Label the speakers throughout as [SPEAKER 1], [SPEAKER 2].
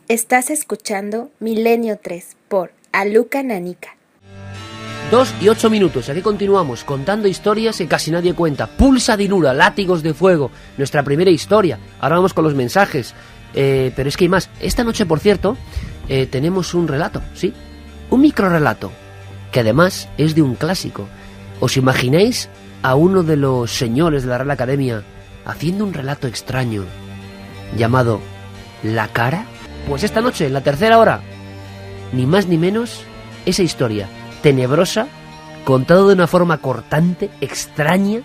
[SPEAKER 1] Estás escuchando Milenio 3 por Aluka Nanica.
[SPEAKER 2] 2 y 8 minutos, aquí continuamos contando historias que casi nadie cuenta. Pulsa Dinura, látigos de fuego, nuestra primera historia. Ahora vamos con los mensajes, pero es que hay más. Esta noche, por cierto, tenemos un relato, ¿sí? Un microrelato, que además es de un clásico. ¿Os imagináis a uno de los señores de la Real Academia haciendo un relato extraño llamado La Cara? Pues esta noche, en la tercera hora, ni más ni menos, esa historia tenebrosa, contado de una forma cortante, extraña.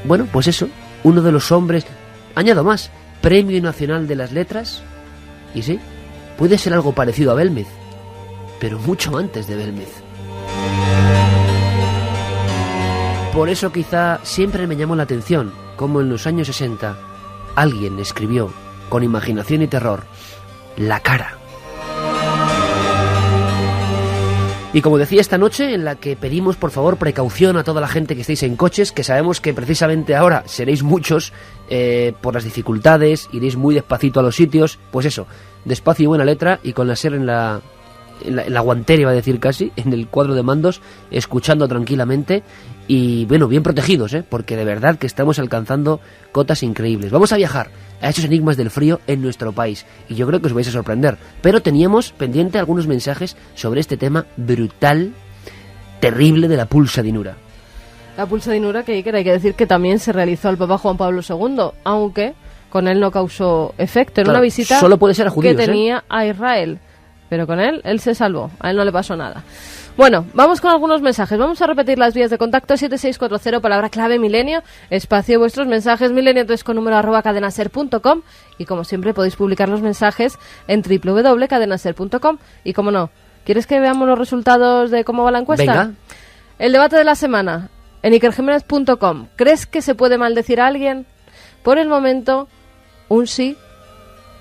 [SPEAKER 2] Bueno, pues eso, uno de los hombres, añado más, Premio Nacional de las Letras, y sí, puede ser algo parecido a Belmez, pero mucho antes de Belmez. Por eso quizá siempre me llamó la atención cómo en los años 60 alguien escribió, con imaginación y terror, La Cara. Y como decía esta noche, en la que pedimos por favor precaución a toda la gente que estéis en coches, que sabemos que precisamente ahora seréis muchos por las dificultades, iréis muy despacito a los sitios, pues eso, despacio y buena letra, y con la SER en la guantera, iba a decir casi, en el cuadro de mandos, escuchando tranquilamente y, bueno, bien protegidos, porque de verdad que estamos alcanzando cotas increíbles. Vamos a viajar a esos enigmas del frío en nuestro país y yo creo que os vais a sorprender, pero teníamos pendiente algunos mensajes sobre este tema brutal, terrible de la Pulsa Dinura.
[SPEAKER 3] La Pulsa Dinura, que hay que decir que también se realizó al Papa Juan Pablo II, aunque con él no causó efecto. Era una visita
[SPEAKER 2] solo puede ser a judíos,
[SPEAKER 3] que tenía a Israel. Pero con él se salvó, a él no le pasó nada. Bueno, vamos con algunos mensajes. Vamos a repetir las vías de contacto: 7640, palabra clave Milenio, espacio vuestros mensajes, milenio3 con número @cadenaser.com, y como siempre podéis publicar los mensajes en www.cadenaser.com. Y como no, ¿quieres que veamos los resultados de cómo va la encuesta?
[SPEAKER 2] Venga.
[SPEAKER 3] El debate de la semana en ikerjimenez.com. ¿Crees que se puede maldecir a alguien? Por el momento, un sí.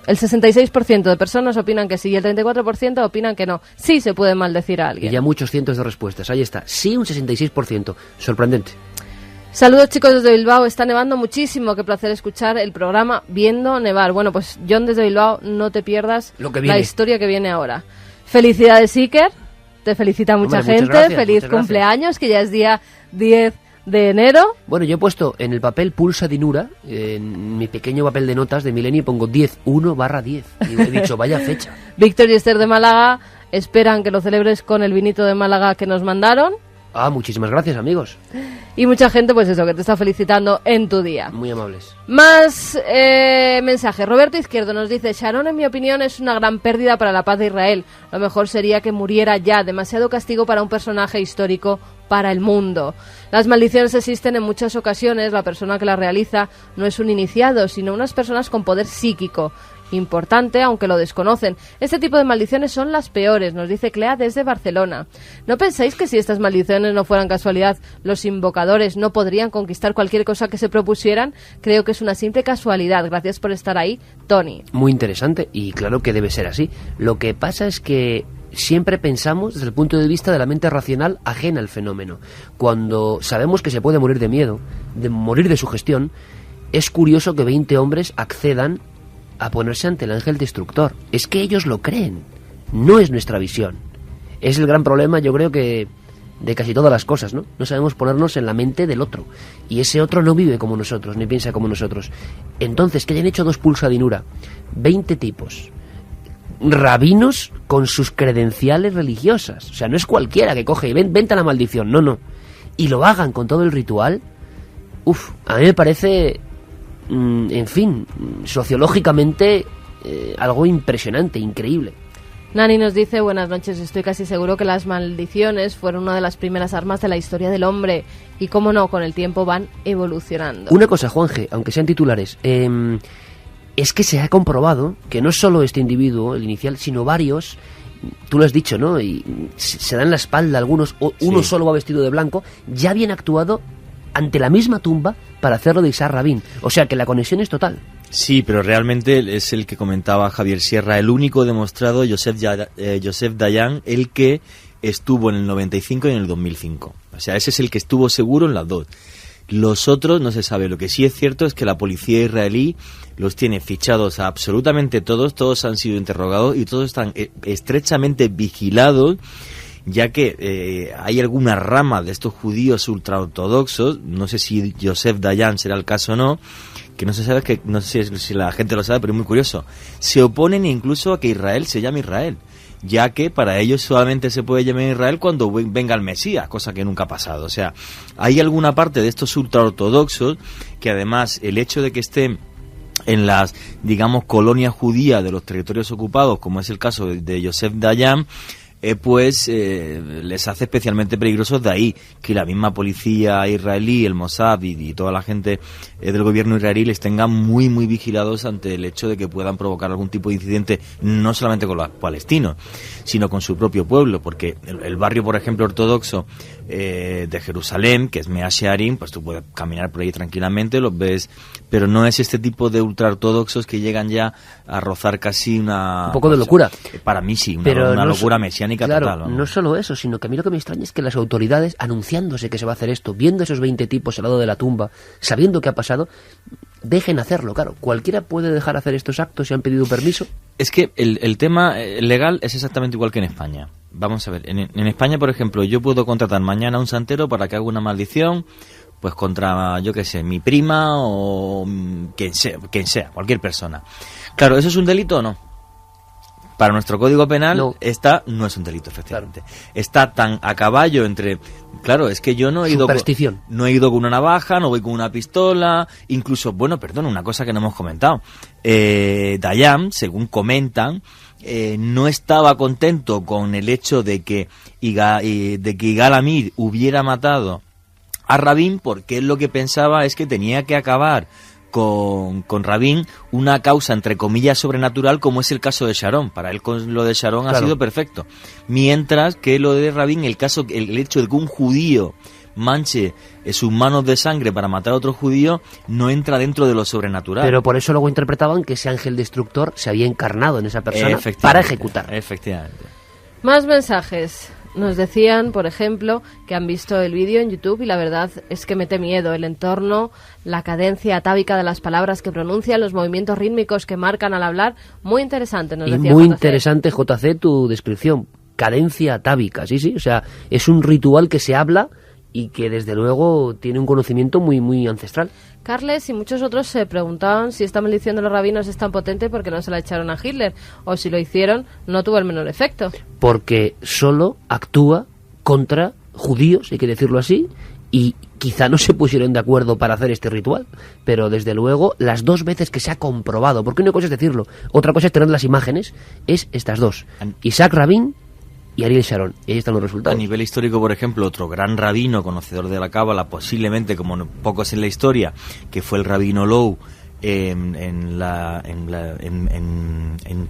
[SPEAKER 3] El 66% de personas opinan que sí y el 34% opinan que no. Sí se puede maldecir a alguien.
[SPEAKER 2] Y ya muchos cientos de respuestas. Ahí está. Sí, un 66%. Sorprendente.
[SPEAKER 3] Saludos, chicos, desde Bilbao. Está nevando muchísimo. Qué placer escuchar el programa Viendo Nevar. Bueno, pues John desde Bilbao, no te pierdas la historia que viene ahora. Felicidades, Iker. Te felicita mucha gente.
[SPEAKER 2] Gracias,
[SPEAKER 3] feliz cumpleaños, que ya es día 10 de enero.
[SPEAKER 2] Bueno, yo he puesto en el papel Pulsa Dinura, en mi pequeño papel de notas de Milenio, pongo 10/1/10. Y he dicho, vaya fecha.
[SPEAKER 3] Víctor y Esther de Málaga esperan que lo celebres con el vinito de Málaga que nos mandaron.
[SPEAKER 2] Ah, muchísimas gracias, amigos.
[SPEAKER 3] Y mucha gente, pues eso, que te está felicitando en tu día.
[SPEAKER 2] Muy amables.
[SPEAKER 3] Más mensajes. Roberto Izquierdo nos dice: Sharon, en mi opinión, es una gran pérdida para la paz de Israel. Lo mejor sería que muriera ya. Demasiado castigo para un personaje histórico para el mundo. Las maldiciones existen en muchas ocasiones. La persona que las realiza no es un iniciado, sino unas personas con poder psíquico importante, aunque lo desconocen. Este tipo de maldiciones son las peores, nos dice Clea desde Barcelona. ¿No pensáis que si estas maldiciones no fueran casualidad, los invocadores no podrían conquistar cualquier cosa que se propusieran? Creo que es una simple casualidad. Gracias por estar ahí, Tony.
[SPEAKER 2] Muy interesante, y claro que debe ser así. Lo que pasa es que siempre pensamos desde el punto de vista de la mente racional ajena al fenómeno. Cuando sabemos que se puede morir de miedo, de morir de sugestión, es curioso que 20 hombres accedan a ponerse ante el ángel destructor. Es que ellos lo creen, no es nuestra visión. Es el gran problema, yo creo, que de casi todas las cosas, ¿no? No sabemos ponernos en la mente del otro, y ese otro no vive como nosotros, ni piensa como nosotros. Entonces, que hayan hecho 2 Pulsa Dinura, 20 tipos, rabinos con sus credenciales religiosas, o sea, no es cualquiera que coge y venta la maldición, no, y lo hagan con todo el ritual. A mí me parece, en fin, sociológicamente algo impresionante, increíble.
[SPEAKER 3] Nani nos dice: buenas noches, estoy casi seguro que las maldiciones fueron una de las primeras armas de la historia del hombre, y cómo no, con el tiempo van evolucionando.
[SPEAKER 2] Una cosa, Juanje, aunque sean titulares, es que se ha comprobado que no solo este individuo, el inicial, sino varios, tú lo has dicho, ¿no? Y se dan la espalda algunos, o uno solo va vestido de blanco, ya habían actuado ante la misma tumba para hacerlo de Isaac Rabin. O sea que la conexión es total.
[SPEAKER 4] Sí, pero realmente es el que comentaba Javier Sierra, el único demostrado, Joseph Dayan, el que estuvo en el 95 y en el 2005. O sea, ese es el que estuvo seguro en las dos. Los otros no se sabe. Lo que sí es cierto es que la policía israelí los tiene fichados a absolutamente todos han sido interrogados y todos están estrechamente vigilados, ya que hay alguna rama de estos judíos ultraortodoxos, no sé si Yosef Dayan será el caso o no, que no se sabe, que no sé si la gente lo sabe, pero es muy curioso, se oponen incluso a que Israel se llame Israel, ya que para ellos solamente se puede llamar Israel cuando venga el Mesías, cosa que nunca ha pasado. O sea, hay alguna parte de estos ultraortodoxos que además el hecho de que estén en las, digamos, colonias judías de los territorios ocupados, como es el caso de Yosef Dayan, les hace especialmente peligrosos. De ahí que la misma policía israelí, el Mossad y toda la gente del gobierno israelí les tengan muy muy vigilados ante el hecho de que puedan provocar algún tipo de incidente, no solamente con los palestinos, sino con su propio pueblo, porque el barrio, por ejemplo, ortodoxo de Jerusalén, que es Mea Shearim, pues tú puedes caminar por ahí tranquilamente, los ves, pero no es este tipo de ultraortodoxos que llegan ya a rozar casi un
[SPEAKER 2] poco de locura.
[SPEAKER 4] Para mí sí,
[SPEAKER 2] pero
[SPEAKER 4] una locura mesiánica.
[SPEAKER 2] Claro,
[SPEAKER 4] total, vamos.
[SPEAKER 2] no solo eso, sino que a mí lo que me extraña es que las autoridades, anunciándose que se va a hacer esto, viendo esos 20 tipos al lado de la tumba, sabiendo qué ha pasado, dejen hacerlo. Claro, cualquiera puede dejar hacer estos actos si han pedido permiso.
[SPEAKER 4] Es que el tema legal es exactamente igual que en España. Vamos a ver, en España, por ejemplo, yo puedo contratar mañana a un santero para que haga una maldición, pues contra, yo qué sé, mi prima o quien sea, cualquier persona. Claro, ¿eso es un delito o no? Para nuestro Código Penal no es un delito, efectivamente. Claro. Está tan a caballo entre... Claro, es que yo no he ido con una navaja, no voy con una pistola, incluso, una cosa que no hemos comentado. Dayan, según comentan, no estaba contento con el hecho de que Yigal Amir hubiera matado a Rabin, porque él lo que pensaba es que tenía que acabar con Rabin una causa entre comillas sobrenatural, como es el caso de Sharon. Para él con lo de Sharon ha sido perfecto, mientras que lo de Rabin, el hecho de que un judío manche sus manos de sangre para matar a otro judío no entra dentro de lo sobrenatural.
[SPEAKER 2] Pero por eso luego interpretaban que ese ángel destructor se había encarnado en esa persona para ejecutar.
[SPEAKER 4] Efectivamente.
[SPEAKER 3] Más mensajes. Nos decían, por ejemplo, que han visto el vídeo en YouTube y la verdad es que mete miedo. El entorno, la cadencia atávica de las palabras que pronuncian, los movimientos rítmicos que marcan al hablar. Muy interesante, nos decía
[SPEAKER 2] muy
[SPEAKER 3] JC.
[SPEAKER 2] Interesante, JC, tu descripción. Cadencia atávica, sí. O sea, es un ritual que se habla y que desde luego tiene un conocimiento muy, muy ancestral.
[SPEAKER 3] Carles y muchos otros se preguntaban si esta maldición de los rabinos es tan potente porque no se la echaron a Hitler, o si lo hicieron no tuvo el menor efecto.
[SPEAKER 2] Porque solo actúa contra judíos, hay que decirlo así, y quizá no se pusieron de acuerdo para hacer este ritual, pero desde luego las dos veces que se ha comprobado, porque una cosa es decirlo, otra cosa es tener las imágenes, es estas dos, Isaac Rabin y Ariel Sharon. Y ahí están los resultados.
[SPEAKER 4] A nivel histórico, por ejemplo, otro gran rabino conocedor de la cábala, posiblemente como pocos en la historia, que fue el rabino Low en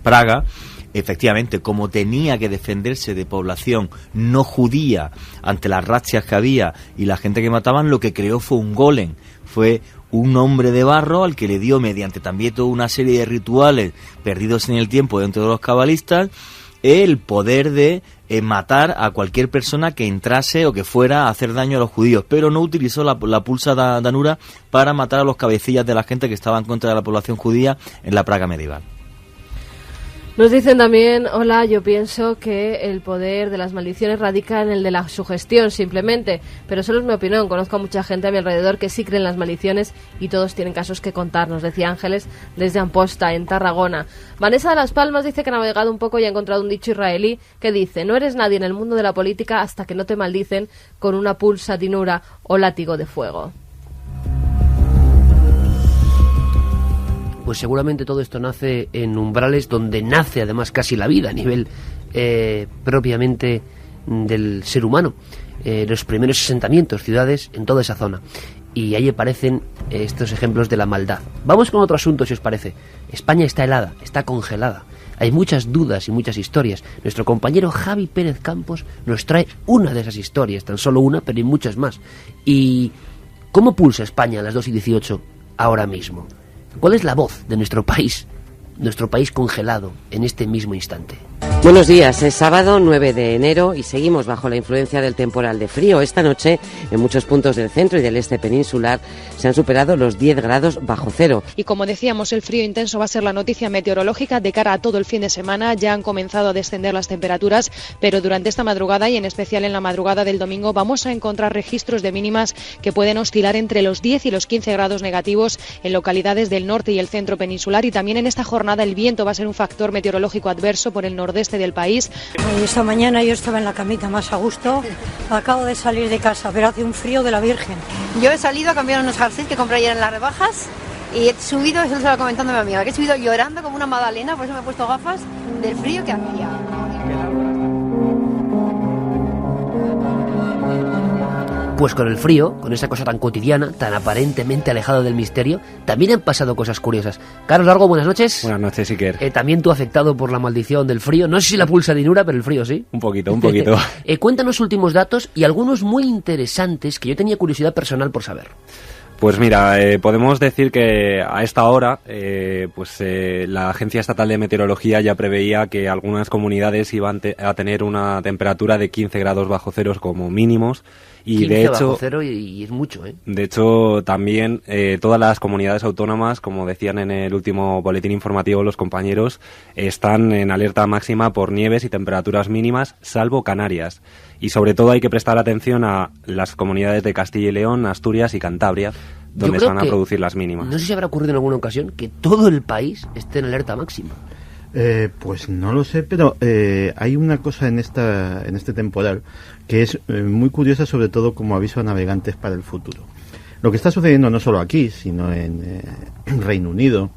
[SPEAKER 4] Praga. Efectivamente, como tenía que defenderse de población no judía ante las razzias que había y la gente que mataban, lo que creó fue un golem, fue un hombre de barro al que le dio, mediante también toda una serie de rituales perdidos en el tiempo dentro de los cabalistas, el poder de matar a cualquier persona que entrase o que fuera a hacer daño a los judíos, pero no utilizó la pulsa danura para matar a los cabecillas de la gente que estaba en contra de la población judía en la Praga medieval.
[SPEAKER 3] Nos dicen también, hola, yo pienso que el poder de las maldiciones radica en el de la sugestión simplemente, pero solo es mi opinión. Conozco a mucha gente a mi alrededor que sí creen en las maldiciones y todos tienen casos que contar, nos decía Ángeles desde Amposta, en Tarragona. Vanessa de Las Palmas dice que ha navegado un poco y ha encontrado un dicho israelí que dice: no eres nadie en el mundo de la política hasta que no te maldicen con una pulsa dinura o látigo de fuego.
[SPEAKER 2] Pues seguramente todo esto nace en umbrales donde nace además casi la vida a nivel propiamente del ser humano. Los primeros asentamientos, ciudades en toda esa zona. Y ahí aparecen estos ejemplos de la maldad. Vamos con otro asunto, si os parece. España está helada, está congelada. Hay muchas dudas y muchas historias. Nuestro compañero Javi Pérez Campos nos trae una de esas historias, tan solo una, pero hay muchas más. ¿Y cómo pulsa España a las 2:18 ahora mismo? ¿Cuál es la voz de nuestro país congelado en este mismo instante?
[SPEAKER 5] Buenos días, es sábado 9 de enero y seguimos bajo la influencia del temporal de frío. Esta noche, en muchos puntos del centro y del este peninsular, se han superado los 10 grados bajo cero.
[SPEAKER 6] Y como decíamos, el frío intenso va a ser la noticia meteorológica de cara a todo el fin de semana. Ya han comenzado a descender las temperaturas, pero durante esta madrugada y en especial en la madrugada del domingo vamos a encontrar registros de mínimas que pueden oscilar entre los 10 y los 15 grados negativos en localidades del norte y el centro peninsular. Y también en esta jornada el viento va a ser un factor meteorológico adverso por el nordeste del país.
[SPEAKER 7] Esta mañana yo estaba en la camita más a gusto, acabo de salir de casa, pero hace un frío de la Virgen.
[SPEAKER 8] Yo he salido a cambiar unos jerseys que compré ayer en las rebajas y he subido, eso se lo estaba comentando a mi amiga, que he subido llorando como una magdalena, por eso me he puesto gafas del frío que hacía.
[SPEAKER 2] Pues con el frío, con esa cosa tan cotidiana, tan aparentemente alejada del misterio, también han pasado cosas curiosas. Carlos Largo, buenas noches.
[SPEAKER 9] Buenas noches, Iker.
[SPEAKER 2] También tú afectado por la maldición del frío. No sé si la pulsa dinura, pero el frío sí.
[SPEAKER 9] Un poquito.
[SPEAKER 2] Cuéntanos últimos datos y algunos muy interesantes que yo tenía curiosidad personal por saber.
[SPEAKER 9] Pues mira, podemos decir que a esta hora la Agencia Estatal de Meteorología ya preveía que algunas comunidades iban a tener una temperatura de 15 grados bajo cero como mínimos. Y
[SPEAKER 2] 15
[SPEAKER 9] de hecho,
[SPEAKER 2] bajo cero y es mucho, ¿eh?
[SPEAKER 9] De hecho, también todas las comunidades autónomas, como decían en el último boletín informativo los compañeros, están en alerta máxima por nieves y temperaturas mínimas, salvo Canarias. Y sobre todo hay que prestar atención a las comunidades de Castilla y León, Asturias y Cantabria, donde se van a producir las mínimas.
[SPEAKER 2] No sé si habrá ocurrido en alguna ocasión que todo el país esté en alerta máxima.
[SPEAKER 10] Pues no lo sé, pero hay una cosa en este temporal que es muy curiosa, sobre todo como aviso a navegantes para el futuro. Lo que está sucediendo no solo aquí, sino en Reino Unido,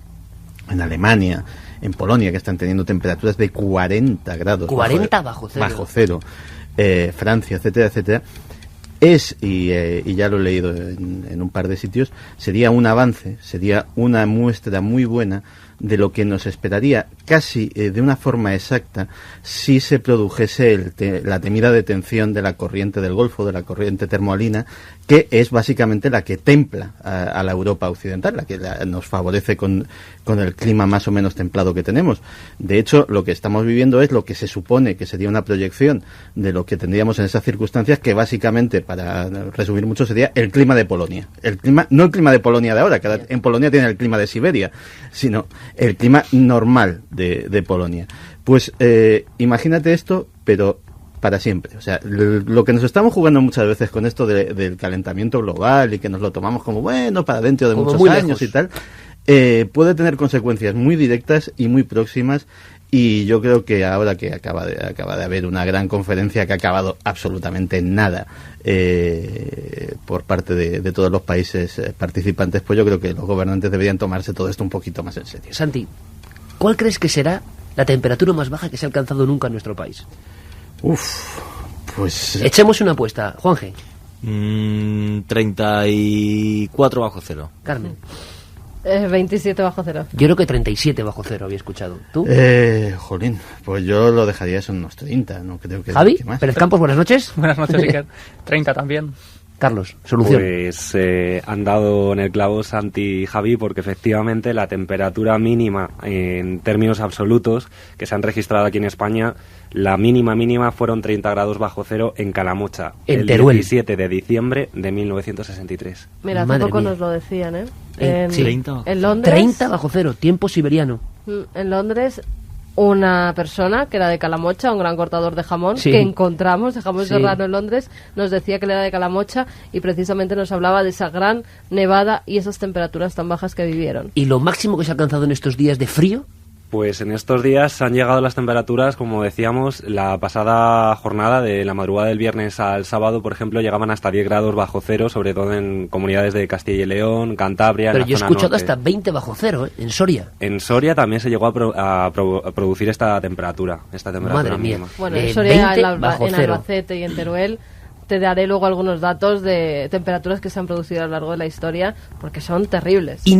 [SPEAKER 10] en Alemania, en Polonia, que están teniendo temperaturas de 40 grados.
[SPEAKER 2] 40 bajo cero.
[SPEAKER 10] Bajo cero. Francia, etcétera, etcétera. Y ya lo he leído en un par de sitios, sería un avance, sería una muestra muy buena de lo que nos esperaría casi de una forma exacta si se produjese la temida detención de la corriente del Golfo, de la corriente termoalina, que es básicamente la que templa a la Europa occidental, la que nos favorece con el clima más o menos templado que tenemos. De hecho, lo que estamos viviendo es lo que se supone que sería una proyección de lo que tendríamos en esas circunstancias, que básicamente, para resumir mucho, sería el clima de Polonia. No el clima de Polonia de ahora, que ahora en Polonia tiene el clima de Siberia, sino el clima normal de Polonia. Pues imagínate esto, pero para siempre. O sea, lo que nos estamos jugando muchas veces con esto del calentamiento global y que nos lo tomamos como bueno para dentro de
[SPEAKER 2] como
[SPEAKER 10] muchos años y tal, puede tener consecuencias muy directas y muy próximas. Y yo creo que ahora que acaba de haber una gran conferencia que ha acabado absolutamente en nada por parte de todos los países participantes, pues yo creo que los gobernantes deberían tomarse todo esto un poquito más en serio.
[SPEAKER 2] Santi, ¿cuál crees que será la temperatura más baja que se ha alcanzado nunca en nuestro país?
[SPEAKER 10] Pues...
[SPEAKER 2] Echemos una apuesta. Juanje.
[SPEAKER 4] 34 bajo cero.
[SPEAKER 2] Carmen.
[SPEAKER 3] 27 bajo cero.
[SPEAKER 2] Yo creo que 37 bajo cero había escuchado. ¿Tú?
[SPEAKER 10] Jolín, pues yo lo dejaría eso en unos 30, no creo que...
[SPEAKER 2] Javi,
[SPEAKER 10] más.
[SPEAKER 2] Pérez Campos, buenas noches.
[SPEAKER 11] Buenas noches, Iker. 30 también.
[SPEAKER 2] Carlos, solución.
[SPEAKER 9] Pues han dado en el clavo Santi y Javi, porque efectivamente la temperatura mínima en términos absolutos que se han registrado aquí en España, la mínima fueron 30 grados bajo cero en Calamocha,
[SPEAKER 2] en
[SPEAKER 9] el
[SPEAKER 2] Teruel.
[SPEAKER 9] 17 de diciembre de 1963.
[SPEAKER 3] Mira, hace
[SPEAKER 2] Madre
[SPEAKER 3] poco
[SPEAKER 2] mía.
[SPEAKER 3] nos lo decían, ¿eh?
[SPEAKER 2] Sí.
[SPEAKER 4] 30.
[SPEAKER 3] En Londres.
[SPEAKER 2] 30 bajo cero, tiempo siberiano.
[SPEAKER 3] En Londres, una persona que era de Calamocha, un gran cortador de jamón,
[SPEAKER 2] Sí.
[SPEAKER 3] que encontramos de jamón
[SPEAKER 2] Sí.
[SPEAKER 3] serrano en Londres, nos decía que él era de Calamocha y precisamente nos hablaba de esa gran nevada y esas temperaturas tan bajas que vivieron.
[SPEAKER 2] ¿Y lo máximo que se ha alcanzado en estos días de frío?
[SPEAKER 9] Pues en estos días han llegado las temperaturas, como decíamos, la pasada jornada de la madrugada del viernes al sábado, por ejemplo, llegaban hasta 10 grados bajo cero, sobre todo en comunidades de Castilla y León, Cantabria,
[SPEAKER 2] Pero
[SPEAKER 9] en la
[SPEAKER 2] yo he
[SPEAKER 9] zona
[SPEAKER 2] escuchado
[SPEAKER 9] norte.
[SPEAKER 2] hasta 20 bajo cero, en Soria.
[SPEAKER 9] En Soria también se llegó a producir esta temperatura
[SPEAKER 2] Madre mía.
[SPEAKER 9] mínima.
[SPEAKER 3] Bueno, en Soria,
[SPEAKER 2] 20
[SPEAKER 3] en
[SPEAKER 2] bajo cero.
[SPEAKER 3] Albacete y en Teruel te daré luego algunos datos de temperaturas que se han producido a lo largo de la historia, porque son terribles.
[SPEAKER 2] Y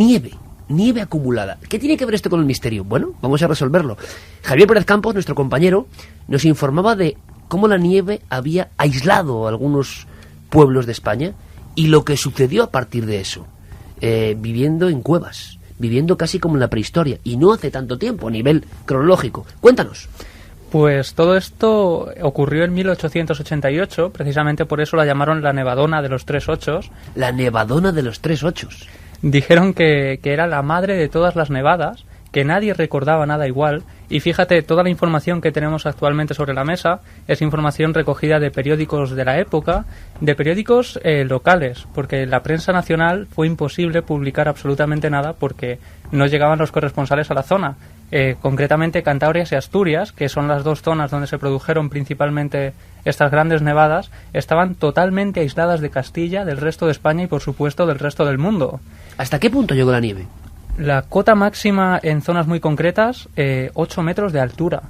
[SPEAKER 2] nieve acumulada. ¿Qué tiene que ver esto con el misterio? Bueno, vamos a resolverlo. Javier Pérez Campos, nuestro compañero, nos informaba de cómo la nieve había aislado a algunos pueblos de España y lo que sucedió a partir de eso. Viviendo en cuevas, viviendo casi como en la prehistoria, y no hace tanto tiempo a nivel cronológico. Cuéntanos.
[SPEAKER 11] Pues todo esto ocurrió en 1888, precisamente por eso la llamaron la Nevadona de los Tres Ochos.
[SPEAKER 2] La Nevadona de los Tres Ochos.
[SPEAKER 11] Dijeron que era la madre de todas las nevadas, que nadie recordaba nada igual, y fíjate, toda la información que tenemos actualmente sobre la mesa es información recogida de periódicos de la época, de periódicos locales, porque la prensa nacional fue imposible publicar absolutamente nada porque no llegaban los corresponsales a la zona. Concretamente Cantabria y Asturias, que son las dos zonas donde se produjeron principalmente estas grandes nevadas, estaban totalmente aisladas de Castilla, del resto de España y por supuesto del resto del mundo.
[SPEAKER 2] ¿Hasta qué punto llegó la nieve?
[SPEAKER 11] La cota máxima en zonas muy concretas, 8 metros de altura.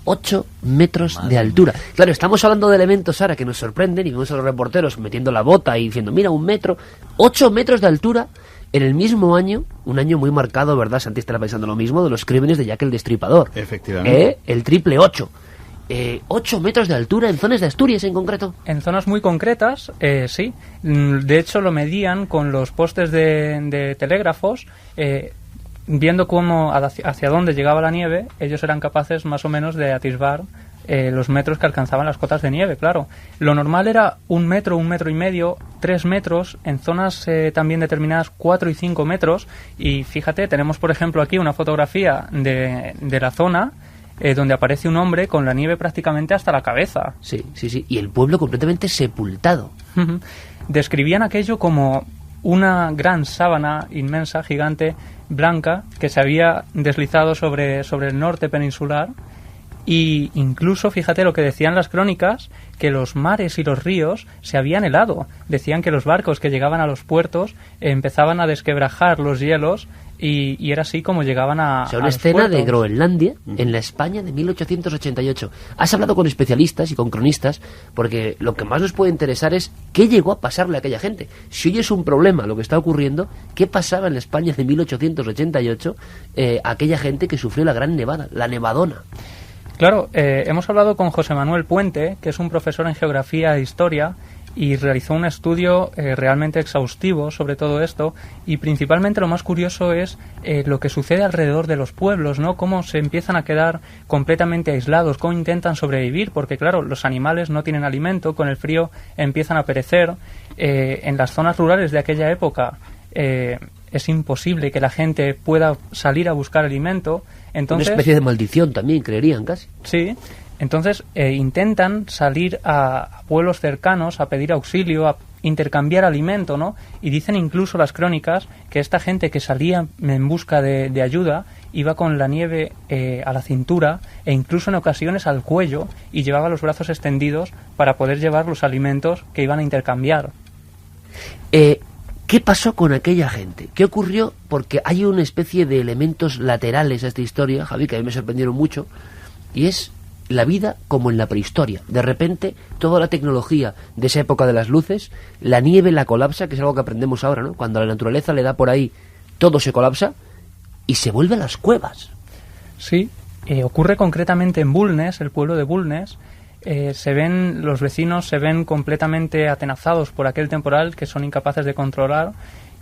[SPEAKER 2] 8 metros de altura. Claro, estamos hablando de elementos ahora que nos sorprenden y vemos a los reporteros metiendo la bota y diciendo, mira, 1 metro, 8 metros de altura en el mismo año, un año muy marcado, ¿verdad? Santi estará pensando lo mismo, de los crímenes de Jack el Destripador.
[SPEAKER 10] Efectivamente.
[SPEAKER 2] El triple 8. 8 metros de altura en zonas de Asturias en concreto.
[SPEAKER 11] En zonas muy concretas, sí. De hecho, lo medían con los postes de telégrafos, viendo cómo hacia dónde llegaba la nieve, ellos eran capaces más o menos de atisbar los metros que alcanzaban las cotas de nieve, claro. Lo normal era 1 metro, 1 metro y medio, 3 metros, en zonas también determinadas 4 y 5 metros, y fíjate, tenemos por ejemplo aquí una fotografía de la zona, donde aparece un hombre con la nieve prácticamente hasta la cabeza.
[SPEAKER 2] Sí, sí, sí. Y el pueblo completamente sepultado.
[SPEAKER 11] Describían aquello como una gran sábana inmensa, gigante, blanca, que se había deslizado sobre el norte peninsular. Y incluso, fíjate lo que decían las crónicas, que los mares y los ríos se habían helado. Decían que los barcos que llegaban a los puertos empezaban a desquebrajar los hielos y era así como llegaban a...
[SPEAKER 2] O sea, una escena de Groenlandia en la España de 1888. Has hablado con especialistas y con cronistas porque lo que más nos puede interesar es qué llegó a pasarle a aquella gente. Si hoy es un problema lo que está ocurriendo, ¿qué pasaba en la España de 1888 a aquella gente que sufrió la gran nevada, la Nevadona?
[SPEAKER 11] Claro, hemos hablado con José Manuel Puente, que es un profesor en Geografía e Historia, y realizó un estudio realmente exhaustivo sobre todo esto, y principalmente lo más curioso es lo que sucede alrededor de los pueblos, ¿no? Cómo se empiezan a quedar completamente aislados, cómo intentan sobrevivir, porque claro, los animales no tienen alimento, con el frío empiezan a perecer. En las zonas rurales de aquella época es imposible que la gente pueda salir a buscar alimento. Entonces,
[SPEAKER 2] una especie de maldición también, creerían casi.
[SPEAKER 11] Sí, entonces intentan salir a pueblos cercanos a pedir auxilio, a intercambiar alimento, ¿no? Y dicen incluso las crónicas que esta gente que salía en busca de ayuda iba con la nieve a la cintura e incluso en ocasiones al cuello y llevaba los brazos extendidos para poder llevar los alimentos que iban a intercambiar.
[SPEAKER 2] ¿Qué pasó con aquella gente? ¿Qué ocurrió? Porque hay una especie de elementos laterales a esta historia, Javi, que a mí me sorprendieron mucho, y es la vida como en la prehistoria. De repente, toda la tecnología de esa época de las luces, la nieve la colapsa, que es algo que aprendemos ahora, ¿no? Cuando a la naturaleza le da por ahí, todo se colapsa y se vuelve a las cuevas.
[SPEAKER 11] Sí, ocurre concretamente en Bulnes, el pueblo de Bulnes. Los vecinos se ven completamente atenazados por aquel temporal que son incapaces de controlar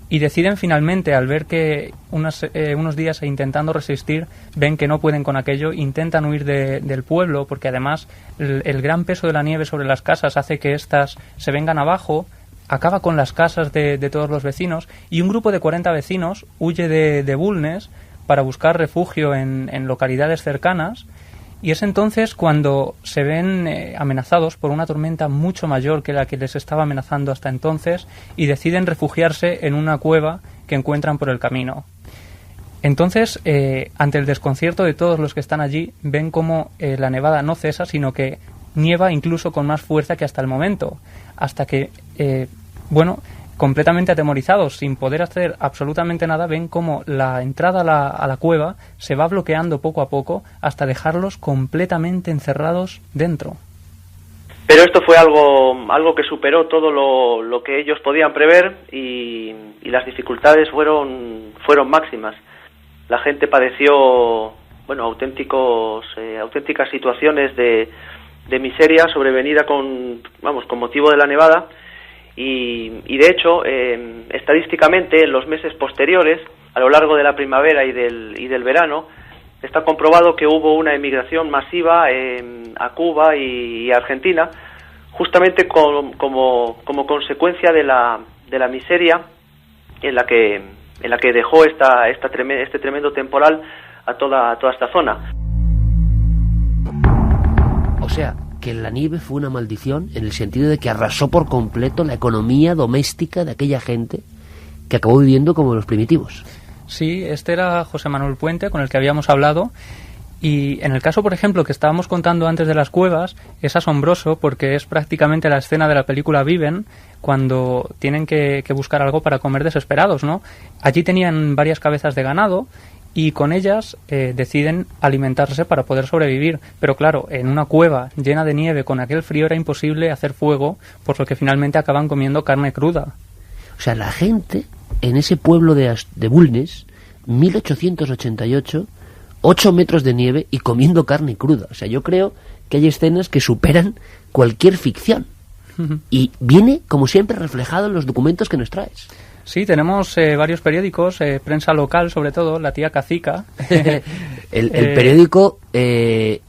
[SPEAKER 11] y deciden finalmente, al ver que unos días intentando resistir, ven que no pueden con aquello, intentan huir del pueblo porque además el gran peso de la nieve sobre las casas hace que éstas se vengan abajo, acaba con las casas de todos los vecinos y un grupo de 40 vecinos huye de Bulnes para buscar refugio en localidades cercanas. Y es entonces cuando se ven amenazados por una tormenta mucho mayor que la que les estaba amenazando hasta entonces y deciden refugiarse en una cueva que encuentran por el camino. Entonces, ante el desconcierto de todos los que están allí, ven cómo la nevada no cesa, sino que nieva incluso con más fuerza que hasta el momento, hasta que, completamente atemorizados, sin poder hacer absolutamente nada, ven cómo la entrada a la cueva se va bloqueando poco a poco hasta dejarlos completamente encerrados dentro.
[SPEAKER 12] Pero esto fue algo que superó todo lo que ellos podían prever y las dificultades fueron máximas. La gente padeció auténticas situaciones de miseria sobrevenida con motivo de la nevada. Y de hecho, estadísticamente, en los meses posteriores, a lo largo de la primavera y del verano, está comprobado que hubo una emigración masiva a Cuba y Argentina, justamente como consecuencia de la miseria en la que dejó este tremendo temporal a toda esta zona.
[SPEAKER 2] O sea, que la nieve fue una maldición en el sentido de que arrasó por completo la economía doméstica de aquella gente que acabó viviendo como los primitivos.
[SPEAKER 11] Sí, este era José Manuel Puente, con el que habíamos hablado. Y en el caso, por ejemplo, que estábamos contando antes de las cuevas, es asombroso porque es prácticamente la escena de la película Viven, cuando tienen que buscar algo para comer desesperados, ¿no? Allí tenían varias cabezas de ganado y con ellas deciden alimentarse para poder sobrevivir. Pero claro, en una cueva llena de nieve con aquel frío era imposible hacer fuego, por lo que finalmente acaban comiendo carne cruda.
[SPEAKER 2] O sea, la gente en ese pueblo de Bulnes, 1888, 8 metros de nieve y comiendo carne cruda. O sea, yo creo que hay escenas que superan cualquier ficción. Y viene, como siempre, reflejado en los documentos que nos traes.
[SPEAKER 11] Sí, tenemos varios periódicos, prensa local sobre todo, La Tía Cacica.
[SPEAKER 2] el periódico de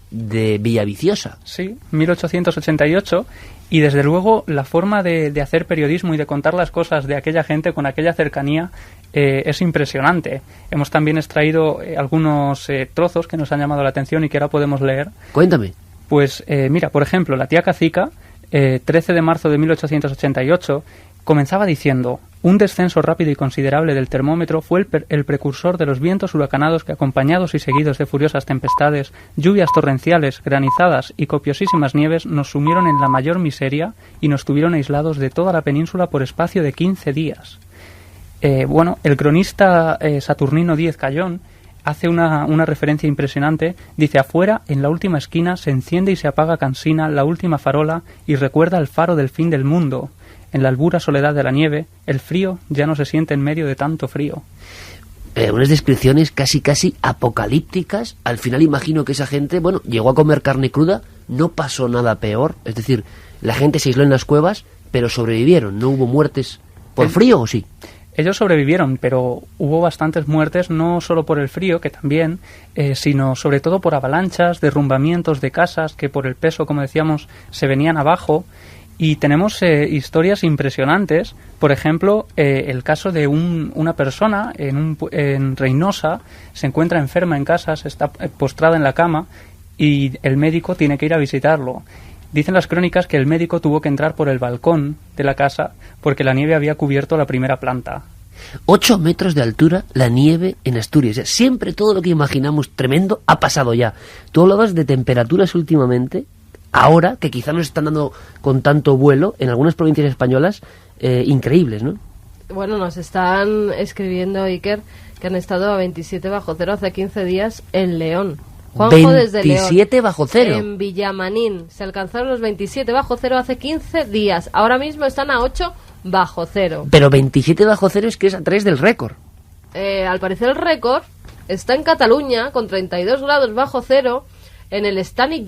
[SPEAKER 2] Villaviciosa.
[SPEAKER 11] Sí, 1888. Y desde luego la forma de hacer periodismo y de contar las cosas de aquella gente con aquella cercanía es impresionante. Hemos también extraído algunos trozos que nos han llamado la atención y que ahora podemos leer.
[SPEAKER 2] Cuéntame.
[SPEAKER 11] Pues mira, por ejemplo, La Tía Cacica, 13 de marzo de 1888, comenzaba diciendo: un descenso rápido y considerable del termómetro fue el precursor de los vientos huracanados que, acompañados y seguidos de furiosas tempestades, lluvias torrenciales, granizadas y copiosísimas nieves, nos sumieron en la mayor miseria y nos tuvieron aislados de toda la península por espacio de 15 días. El cronista Saturnino Díez Cayón hace una referencia impresionante. Dice: afuera, en la última esquina, se enciende y se apaga cansina la última farola y recuerda el faro del fin del mundo. En la albura soledad de la nieve, el frío ya no se siente en medio de tanto frío.
[SPEAKER 2] Unas descripciones casi apocalípticas. Al final imagino que esa gente, llegó a comer carne cruda, no pasó nada peor. Es decir, la gente se aisló en las cuevas, pero sobrevivieron. ¿No hubo muertes por frío o sí?
[SPEAKER 11] Ellos sobrevivieron, pero hubo bastantes muertes, no solo por el frío, que también, sino sobre todo por avalanchas, derrumbamientos de casas que por el peso, como decíamos, se venían abajo. Y tenemos historias impresionantes. Por ejemplo, el caso de una persona en Reynosa, se encuentra enferma en casa, se está postrada en la cama y el médico tiene que ir a visitarlo. Dicen las crónicas que el médico tuvo que entrar por el balcón de la casa porque la nieve había cubierto la primera planta.
[SPEAKER 2] 8 metros de altura la nieve en Asturias. O sea, siempre todo lo que imaginamos tremendo ha pasado ya. Tú hablabas de temperaturas últimamente, ahora, que quizá nos están dando con tanto vuelo en algunas provincias españolas, increíbles, ¿no?
[SPEAKER 3] Bueno, nos están escribiendo, Iker, que han estado a 27 bajo cero hace 15 días en León. Juanjo desde León.
[SPEAKER 2] 27 bajo cero.
[SPEAKER 3] En Villamanín se alcanzaron los 27 bajo cero hace 15 días. Ahora mismo están a 8 bajo cero.
[SPEAKER 2] Pero 27 bajo cero es que es a 3 del récord.
[SPEAKER 3] Al parecer el récord está en Cataluña con 32 grados bajo cero en el estanque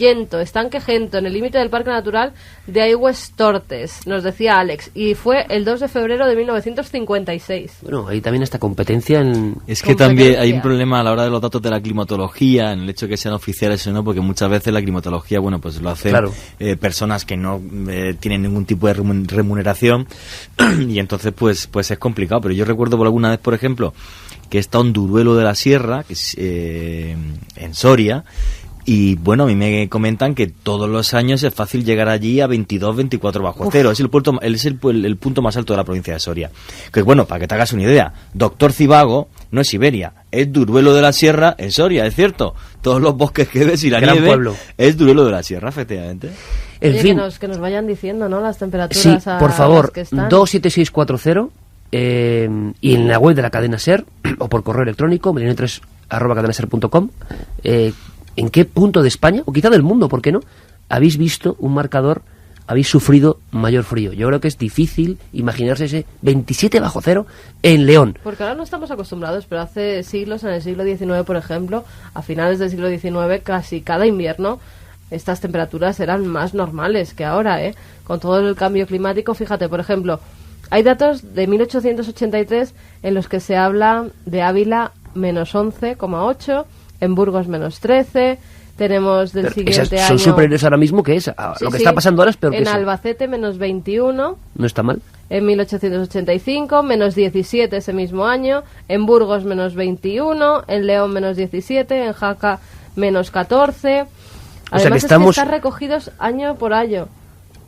[SPEAKER 3] Gento, en el límite del Parque Natural de Aigües Tortes, nos decía Alex, y fue el 2 de febrero de 1956.
[SPEAKER 2] Bueno, ahí también está competencia en...
[SPEAKER 4] Es que también hay un problema a la hora de los datos de la climatología, en el hecho de que sean oficiales o no, porque muchas veces la climatología, pues lo hacen personas que no tienen ningún tipo de remuneración, y entonces pues es complicado. Pero yo recuerdo por alguna vez, por ejemplo, que está en Duruelo de la Sierra, que es en Soria. Y bueno, a mí me comentan que todos los años es fácil llegar allí a 22, 24 bajo cero. Es el punto más alto de la provincia de Soria. Que bueno, para que te hagas una idea, Doctor Cibago no es Siberia, es Duruelo de la Sierra en Soria, es cierto. Todos los bosques que ves y la
[SPEAKER 2] Gran
[SPEAKER 4] nieve
[SPEAKER 2] pueblo.
[SPEAKER 4] Es Duruelo de la Sierra, efectivamente.
[SPEAKER 2] En fin.
[SPEAKER 3] Que nos vayan diciendo, ¿no?, las temperaturas.
[SPEAKER 2] Sí, por favor,
[SPEAKER 3] que están.
[SPEAKER 2] 27640 y en la web de la cadena SER o por correo electrónico milenio3@cadenaser.com. ¿En qué punto de España, o quizá del mundo, por qué no, habéis visto un marcador, habéis sufrido mayor frío? Yo creo que es difícil imaginarse ese 27 bajo cero en León.
[SPEAKER 3] Porque ahora no estamos acostumbrados, pero hace siglos, en el siglo XIX, por ejemplo, a finales del siglo XIX, casi cada invierno, estas temperaturas eran más normales que ahora, ¿eh? Con todo el cambio climático, fíjate, por ejemplo, hay datos de 1883 en los que se habla de Ávila menos 11,8, en Burgos menos 13, tenemos del siguiente año...
[SPEAKER 2] Son superiores ahora mismo que esa. Lo que está pasando ahora es peor que
[SPEAKER 3] en
[SPEAKER 2] eso.
[SPEAKER 3] Albacete menos 21.
[SPEAKER 2] No está mal.
[SPEAKER 3] En 1885, menos 17 ese mismo año, en Burgos menos 21, en León menos 17, en Jaca menos 14. Además es que están recogidos año por año.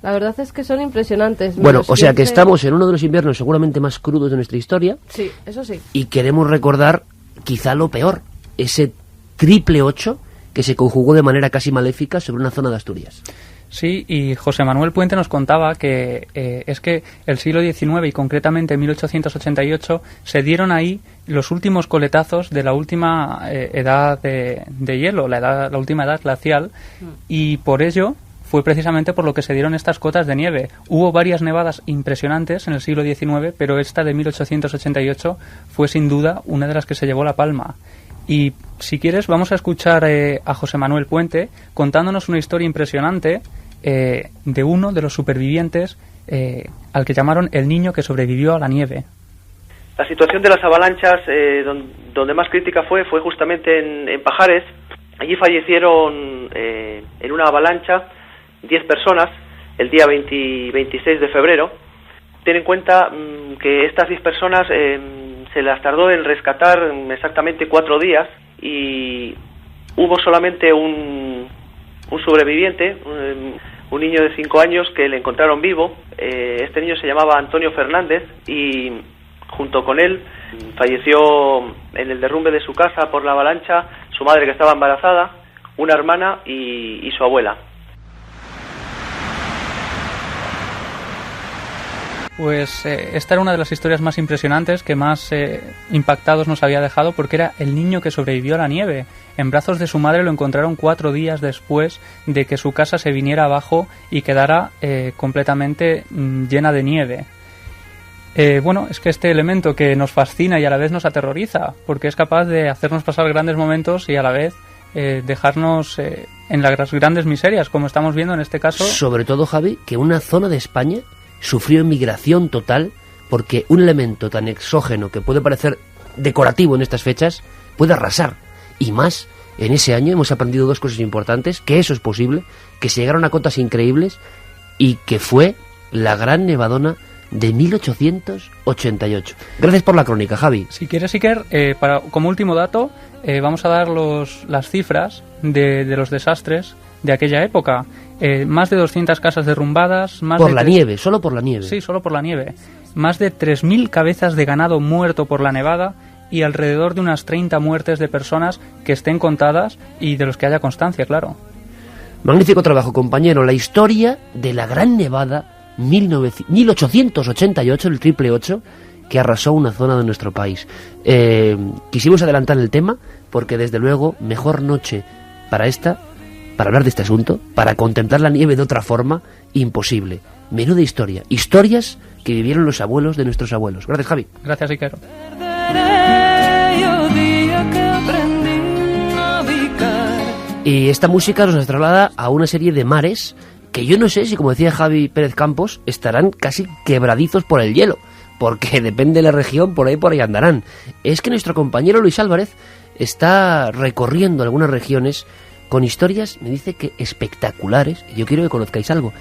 [SPEAKER 3] La verdad es que son impresionantes.
[SPEAKER 2] Bueno, o sea que estamos en uno de los inviernos seguramente más crudos de nuestra historia.
[SPEAKER 3] Sí, eso sí.
[SPEAKER 2] Y queremos recordar quizá lo peor, ese triple 8 que se conjugó de manera casi maléfica sobre una zona de Asturias.
[SPEAKER 11] Sí, y José Manuel Puente nos contaba que es que el siglo XIX y concretamente en 1888 se dieron ahí los últimos coletazos de la última edad de hielo, la última edad glacial, y por ello fue precisamente por lo que se dieron estas cotas de nieve. Hubo varias nevadas impresionantes en el siglo XIX, pero esta de 1888 fue sin duda una de las que se llevó la palma. Y si quieres vamos a escuchar a José Manuel Puente contándonos una historia impresionante de uno de los supervivientes al que llamaron el niño que sobrevivió a la nieve.
[SPEAKER 12] La situación de las avalanchas donde más crítica fue justamente en Pajares. Allí fallecieron en una avalancha 10 personas el día 26 de febrero. Ten en cuenta que estas 10 personas se las tardó en rescatar exactamente 4 días y hubo solamente un sobreviviente, un niño de 5 años que le encontraron vivo. Este niño se llamaba Antonio Fernández y junto con él falleció en el derrumbe de su casa por la avalancha su madre, que estaba embarazada, una hermana y su abuela.
[SPEAKER 11] Pues esta era una de las historias más impresionantes que más impactados nos había dejado, porque era el niño que sobrevivió a la nieve. En brazos de su madre lo encontraron 4 días después de que su casa se viniera abajo y quedara completamente llena de nieve. Bueno, es que este elemento que nos fascina y a la vez nos aterroriza, porque es capaz de hacernos pasar grandes momentos y a la vez dejarnos en las grandes miserias, como estamos viendo en este caso.
[SPEAKER 2] Sobre todo, Javi, que una zona de España sufrió emigración total porque un elemento tan exógeno que puede parecer decorativo en estas fechas puede arrasar. Y más, en ese año hemos aprendido 2 cosas importantes: que eso es posible, que se llegaron a cotas increíbles y que fue la gran nevadona de 1888. Gracias por la crónica, Javi.
[SPEAKER 11] Si quieres, Iker, como último dato, vamos a dar las cifras de los desastres de aquella época. Más de 200 casas derrumbadas.
[SPEAKER 2] Nieve, solo por la nieve.
[SPEAKER 11] Sí, solo por la nieve. Más de 3.000 cabezas de ganado muerto por la nevada y alrededor de unas 30 muertes de personas que estén contadas y de los que haya constancia, claro.
[SPEAKER 2] Magnífico trabajo, compañero. La historia de la gran nevada 1888, el triple 8, que arrasó una zona de nuestro país. Quisimos adelantar el tema porque, desde luego, mejor noche para hablar de este asunto, para contemplar la nieve de otra forma, imposible. Menuda historia. Historias que vivieron los abuelos de nuestros abuelos. Gracias, Javi.
[SPEAKER 11] Gracias, Iker.
[SPEAKER 2] Y esta música nos traslada a una serie de mares que yo no sé si, como decía Javi Pérez Campos, estarán casi quebradizos por el hielo, porque depende de la región, por ahí andarán. Es que nuestro compañero Luis Álvarez está recorriendo algunas regiones con historias, me dice que espectaculares. Yo quiero que conozcáis algo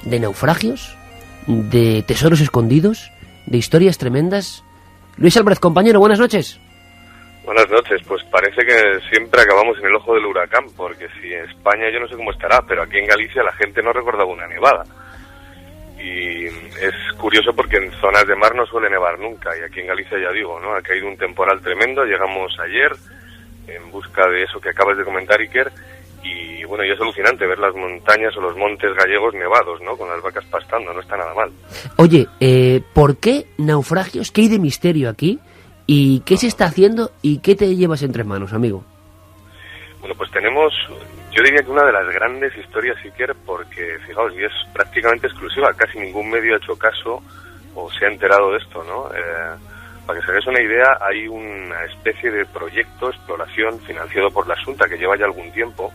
[SPEAKER 2] de naufragios, de tesoros escondidos, de historias tremendas. Luis Álvarez, compañero, buenas noches.
[SPEAKER 13] Buenas noches. Pues parece que siempre acabamos en el ojo del huracán, porque si en España yo no sé cómo estará, pero aquí en Galicia la gente no recordaba una nevada. Y es curioso porque en zonas de mar no suele nevar nunca, y aquí en Galicia, ya digo, ¿no? Ha caído un temporal tremendo. Llegamos ayer en busca de eso que acabas de comentar, Iker, y bueno, y es alucinante ver las montañas o los montes gallegos nevados, ¿no? Con las vacas pastando, no está nada mal.
[SPEAKER 2] Oye, ¿por qué naufragios? ¿Qué hay de misterio aquí? ¿Y qué se está haciendo? ¿Y qué te llevas entre manos, amigo?
[SPEAKER 13] Bueno, pues tenemos, yo diría que una de las grandes historias, Iker, porque, fijaos, y es prácticamente exclusiva, casi ningún medio ha hecho caso o se ha enterado de esto, ¿no? Para que se hagáis una idea, hay una especie de proyecto, exploración, financiado por la Xunta, que lleva ya algún tiempo,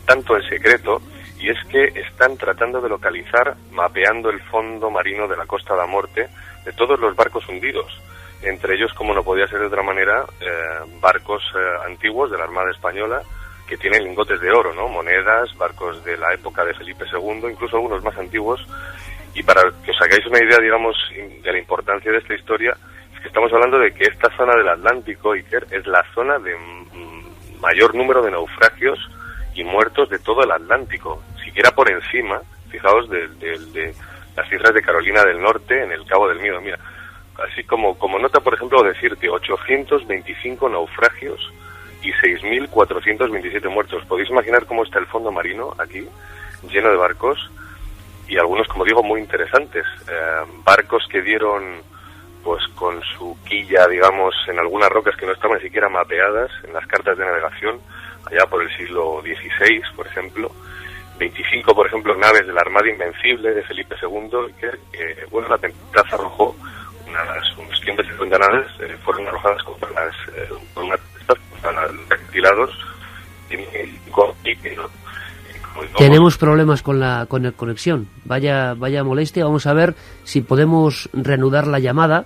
[SPEAKER 13] tanto en secreto, y es que están tratando de localizar, mapeando el fondo marino de la Costa da Morte, de todos los barcos hundidos. entre ellos, como no podía ser de otra manera, barcos antiguos de la Armada Española que tienen lingotes de oro, ¿no? Monedas, barcos de la época de Felipe II, incluso algunos más antiguos. Y para que os hagáis una idea, digamos, de la importancia de esta historia, es que estamos hablando de que esta zona del Atlántico, Iker, es la zona de mayor número de naufragios y muertos de todo el Atlántico, siquiera por encima, fijaos, de las islas de Carolina del Norte, en el Cabo del Miedo. Mira, así como nota, por ejemplo, decirte 825 naufragios y 6.427 muertos. ¿Podéis imaginar cómo está el fondo marino aquí, lleno de barcos? Y algunos, como digo, muy interesantes. Barcos que dieron, pues con su quilla, digamos, en algunas rocas que no estaban siquiera mapeadas en las cartas de navegación, allá por el siglo XVI, por ejemplo. 25, por ejemplo, naves de la Armada Invencible de Felipe II, que bueno, la tempestad arrojó unos 150 naves, fueron arrojadas contra los acantilados.
[SPEAKER 2] Tenemos problemas con la conexión. Vaya molestia. Vamos a ver si podemos reanudar la llamada,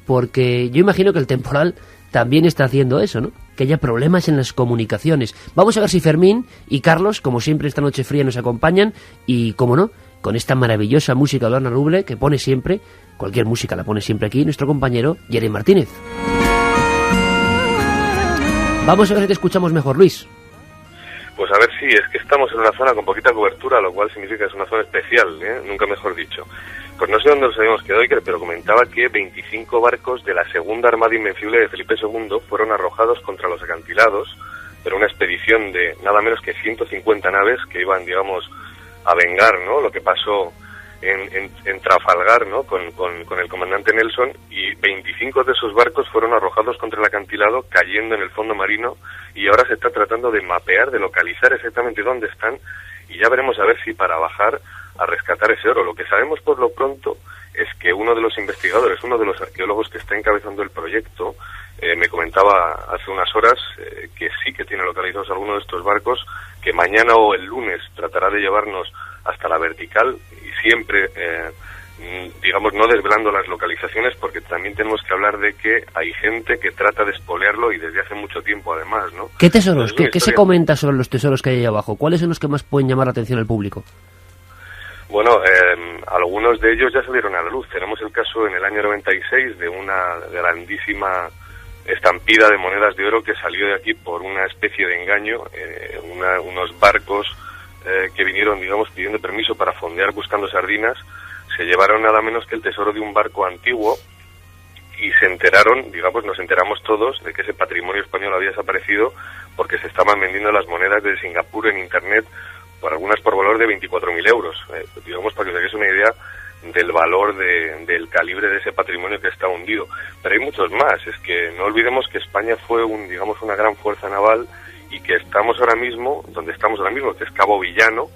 [SPEAKER 2] porque yo imagino que el temporal también está haciendo eso, ¿no? Que haya problemas en las comunicaciones. Vamos a ver si Fermín y Carlos, como siempre esta noche fría, nos acompañan y, como no, con esta maravillosa música de Ana Ruble que pone siempre, cualquier música la pone siempre aquí, nuestro compañero Jerry Martínez. Vamos a ver si te escuchamos mejor, Luis.
[SPEAKER 13] Pues a ver si es que estamos en una zona con poquita cobertura, lo cual significa que es una zona especial, nunca mejor dicho. Pues no sé dónde nos habíamos quedado, Iker, pero comentaba que 25 barcos de la Segunda Armada Invencible de Felipe II fueron arrojados contra los acantilados, pero una expedición de nada menos que 150 naves que iban, digamos, a vengar, ¿no?, lo que pasó en Trafalgar, ¿no?, con el comandante Nelson, y 25 de esos barcos fueron arrojados contra el acantilado, cayendo en el fondo marino, y ahora se está tratando de mapear, de localizar exactamente dónde están, y ya veremos a ver si para bajar a rescatar ese oro. Lo que sabemos por lo pronto es que uno de los investigadores, uno de los arqueólogos que está encabezando el proyecto, me comentaba hace unas horas que sí que tiene localizados algunos de estos barcos, que mañana o el lunes tratará de llevarnos hasta la vertical, y siempre, digamos, no desvelando las localizaciones, porque también tenemos que hablar de que hay gente que trata de espolearlo y desde hace mucho tiempo además, ¿no?
[SPEAKER 2] ¿Qué tesoros? ¿Qué se comenta sobre los tesoros que hay ahí abajo? ¿Cuáles son los que más pueden llamar la atención al público?
[SPEAKER 13] Bueno, algunos de ellos ya salieron a la luz. Tenemos el caso en el año 96 de una grandísima estampida de monedas de oro que salió de aquí por una especie de engaño, unos barcos que vinieron, digamos, pidiendo permiso para fondear buscando sardinas, se llevaron nada menos que el tesoro de un barco antiguo y se enteraron, digamos, nos enteramos todos de que ese patrimonio español había desaparecido porque se estaban vendiendo las monedas de Singapur en Internet, por algunas por valor de 24.000 euros. Digamos, para que os hagáis una idea del valor del calibre de ese patrimonio que está hundido. Pero hay muchos más. Es que no olvidemos que España fue una gran fuerza naval y que estamos ahora mismo, donde estamos ahora mismo, que es Cabo Villano,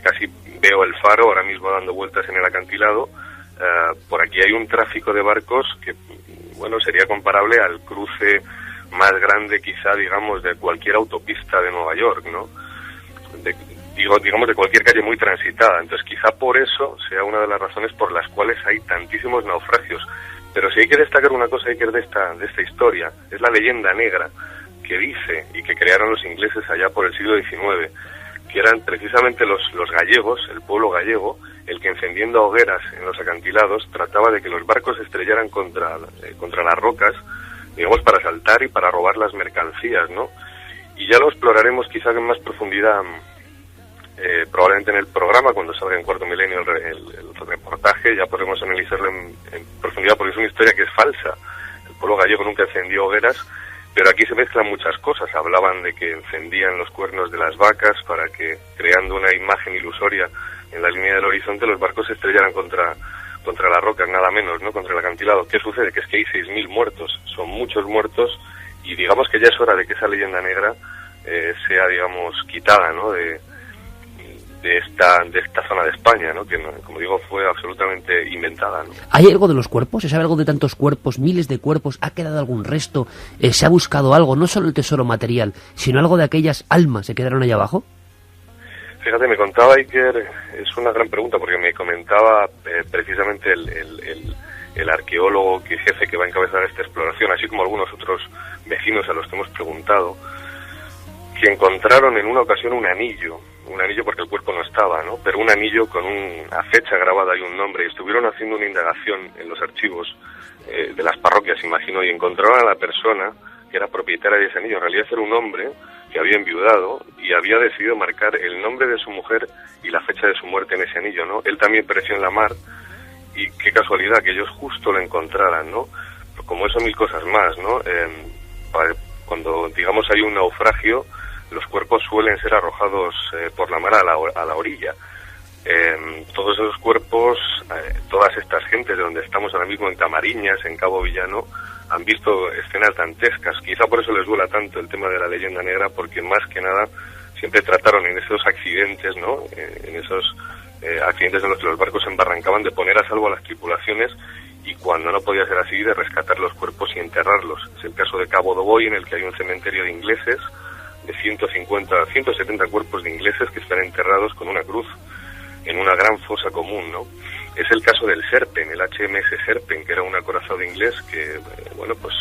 [SPEAKER 13] casi veo el faro ahora mismo dando vueltas en el acantilado. Por aquí hay un tráfico de barcos que, bueno, sería comparable al cruce más grande quizá, digamos, de cualquier autopista de Nueva York, ¿no? Digamos, de cualquier calle muy transitada. Entonces quizá por eso sea una de las razones por las cuales hay tantísimos naufragios. Pero si hay que destacar una cosa, hay que de esta historia, es la leyenda negra que dice, y que crearon los ingleses allá por el siglo XIX, que eran precisamente los gallegos, el pueblo gallego, el que encendiendo hogueras en los acantilados trataba de que los barcos se estrellaran contra las rocas, digamos, para saltar y para robar las mercancías, ¿no? Y ya lo exploraremos quizá en más profundidad, probablemente en el programa, cuando salga en Cuarto Milenio el reportaje, ya podremos analizarlo en profundidad, porque es una historia que es falsa. El pueblo gallego nunca encendió hogueras, pero aquí se mezclan muchas cosas. Hablaban de que encendían los cuernos de las vacas para que, creando una imagen ilusoria en la línea del horizonte, los barcos se estrellaran contra las rocas, nada menos, ¿no?, contra el acantilado. ¿Qué sucede? Que es que hay 6.000 muertos, son muchos muertos, y digamos que ya es hora de que esa leyenda negra sea, digamos, quitada, ¿no?, de esta zona de España, ¿no?, que, como digo, fue absolutamente inventada, ¿no?
[SPEAKER 2] ¿Hay algo de los cuerpos? ¿Se sabe algo de tantos cuerpos, miles de cuerpos? ¿Ha quedado algún resto? ¿Se ha buscado algo? No solo el tesoro material, sino algo de aquellas almas que quedaron allá abajo.
[SPEAKER 13] Fíjate, me contaba Iker, es una gran pregunta, porque me comentaba precisamente el arqueólogo jefe que va a encabezar esta exploración, así como algunos otros vecinos a los que hemos preguntado, que encontraron en una ocasión un anillo porque el cuerpo no estaba, ¿no? Pero un anillo con una fecha grabada y un nombre, y estuvieron haciendo una indagación en los archivos de las parroquias, imagino, y encontraron a la persona que era propietaria de ese anillo. En realidad era un hombre que había enviudado y había decidido marcar el nombre de su mujer y la fecha de su muerte en ese anillo, ¿no? Él también pereció en la mar, y qué casualidad que ellos justo lo encontraran, ¿no? Como eso, mil cosas más, ¿no? Cuando, digamos, hay un naufragio, los cuerpos suelen ser arrojados por la mar a la orilla. Todos esos cuerpos, todas estas gentes de donde estamos ahora mismo, en Camariñas, en Cabo Villano, han visto escenas dantescas. Quizá por eso les duela tanto el tema de la leyenda negra, porque más que nada siempre trataron en esos accidentes, ¿no? En esos accidentes en los que los barcos se embarrancaban, de poner a salvo a las tripulaciones, y cuando no podía ser así, de rescatar los cuerpos y enterrarlos. Es el caso de Cabo Doboy, en el que hay un cementerio de ingleses de 170 cuerpos de ingleses que están enterrados con una cruz en una gran fosa común, ¿no? Es el caso del Serpen, el HMS Serpen, que era un acorazado inglés que, bueno, pues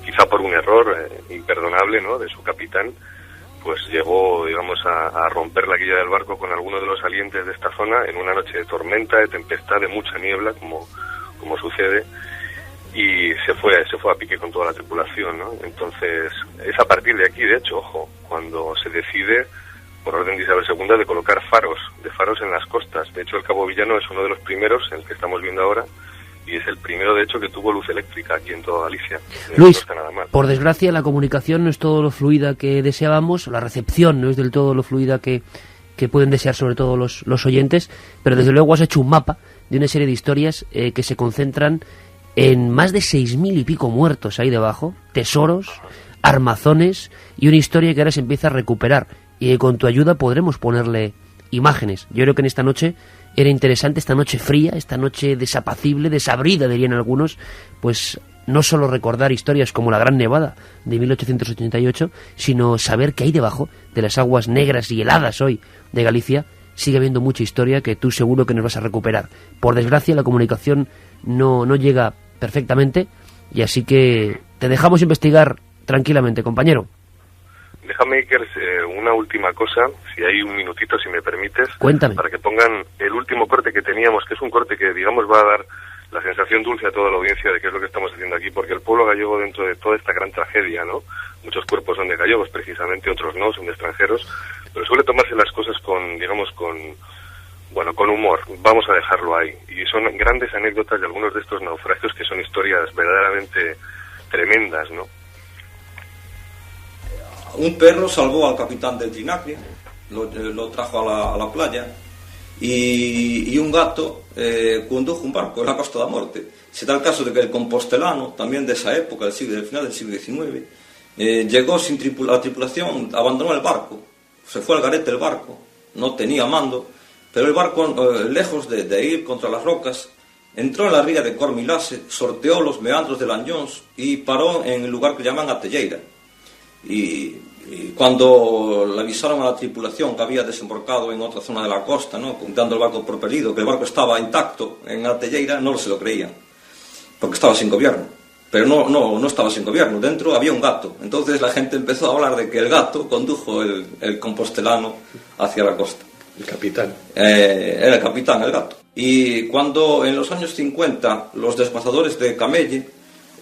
[SPEAKER 13] quizá por un error imperdonable, ¿no?, de su capitán, pues llegó, digamos, a romper la quilla del barco con algunos de los salientes de esta zona en una noche de tormenta, de tempestad, de mucha niebla, como sucede, y se fue a pique con toda la tripulación, ¿no? Entonces, es a partir de aquí, de hecho, ojo, cuando se decide, por orden de Isabel II, de colocar faros en las costas. De hecho, el Cabo Villano es uno de los primeros, el que estamos viendo ahora, y es el primero, de hecho, que tuvo luz eléctrica aquí en toda Galicia.
[SPEAKER 2] Luis,
[SPEAKER 13] no está nada mal.
[SPEAKER 2] Por desgracia, la comunicación no es todo lo fluida que deseábamos, la recepción no es del todo lo fluida que pueden desear sobre todo los oyentes, pero desde luego has hecho un mapa de una serie de historias que se concentran en más de 6.000 y pico muertos ahí debajo, tesoros, armazones, y una historia que ahora se empieza a recuperar, y con tu ayuda podremos ponerle imágenes. Yo creo que en esta noche era interesante, esta noche fría, esta noche desapacible, desabrida, dirían algunos, pues no solo recordar historias como la Gran Nevada de 1888, sino saber que ahí debajo de las aguas negras y heladas hoy de Galicia sigue habiendo mucha historia que tú seguro que nos vas a recuperar. Por desgracia, la comunicación no llega perfectamente, y así que te dejamos investigar tranquilamente, compañero.
[SPEAKER 13] Déjame, Iker, una última cosa, si hay un minutito, si me permites.
[SPEAKER 2] Cuéntame.
[SPEAKER 13] Para que pongan el último corte que teníamos, que es un corte que, digamos, va a dar la sensación dulce a toda la audiencia de qué es lo que estamos haciendo aquí, porque el pueblo gallego, dentro de toda esta gran tragedia, ¿no? Muchos cuerpos son de gallegos, precisamente, otros no, son de extranjeros, pero suele tomarse las cosas con, digamos, con humor. Vamos a dejarlo ahí. Y son grandes anécdotas de algunos de estos naufragios que son historias verdaderamente tremendas, ¿no?
[SPEAKER 14] Un perro salvó al capitán del Trinacria, lo trajo a la playa, y un gato condujo un barco en la Costa da Morte. Se da el caso de que el compostelano, también de esa época, del final del siglo XIX, llegó sin la tripulación, abandonó el barco, se fue al garete el barco, no tenía mando, pero el barco, lejos de ir contra las rocas, entró en la ría de Cormilase, sorteó los meandros de Lanllóns y paró en el lugar que llaman Atelleira. Y cuando le avisaron a la tripulación que había desembarcado en otra zona de la costa, ¿no?, dando el barco por perdido, que el barco estaba intacto en Atelleira, no se lo creían, porque estaba sin gobierno. Pero no estaba sin gobierno, dentro había un gato. Entonces la gente empezó a hablar de que el gato condujo el compostelano hacia la costa.
[SPEAKER 15] El capitán.
[SPEAKER 14] Era el capitán, el gato. Y cuando en los años 50 los desguazadores de Camelle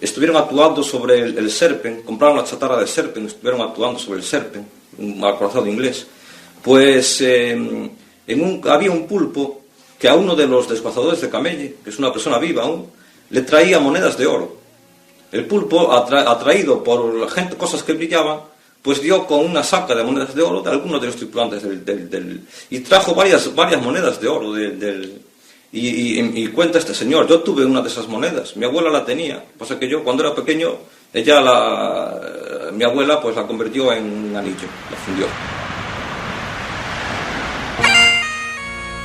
[SPEAKER 14] estuvieron actuando sobre el Serpen, compraron la chatarra del Serpen, estuvieron actuando sobre el Serpen, un acorazado inglés, pues había un pulpo que a uno de los desguazadores de Camelle, que es una persona viva aún, le traía monedas de oro. El pulpo, atraído por la gente, cosas que brillaban, pues dio con una saca de monedas de oro de algunos de los tripulantes y trajo varias monedas de oro y cuenta este señor: yo tuve una de esas monedas, mi abuela la tenía, pasa que yo cuando era pequeño, mi abuela pues la convirtió en un anillo, la fundió.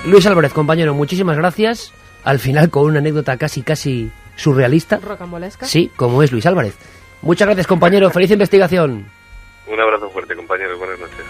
[SPEAKER 2] Luis Álvarez, compañero, muchísimas gracias. Al final con una anécdota casi surrealista.
[SPEAKER 3] Rocambolesca.
[SPEAKER 2] Sí, como es Luis Álvarez. Muchas gracias, compañero, feliz investigación.
[SPEAKER 13] Un abrazo fuerte, compañeros, buenas noches.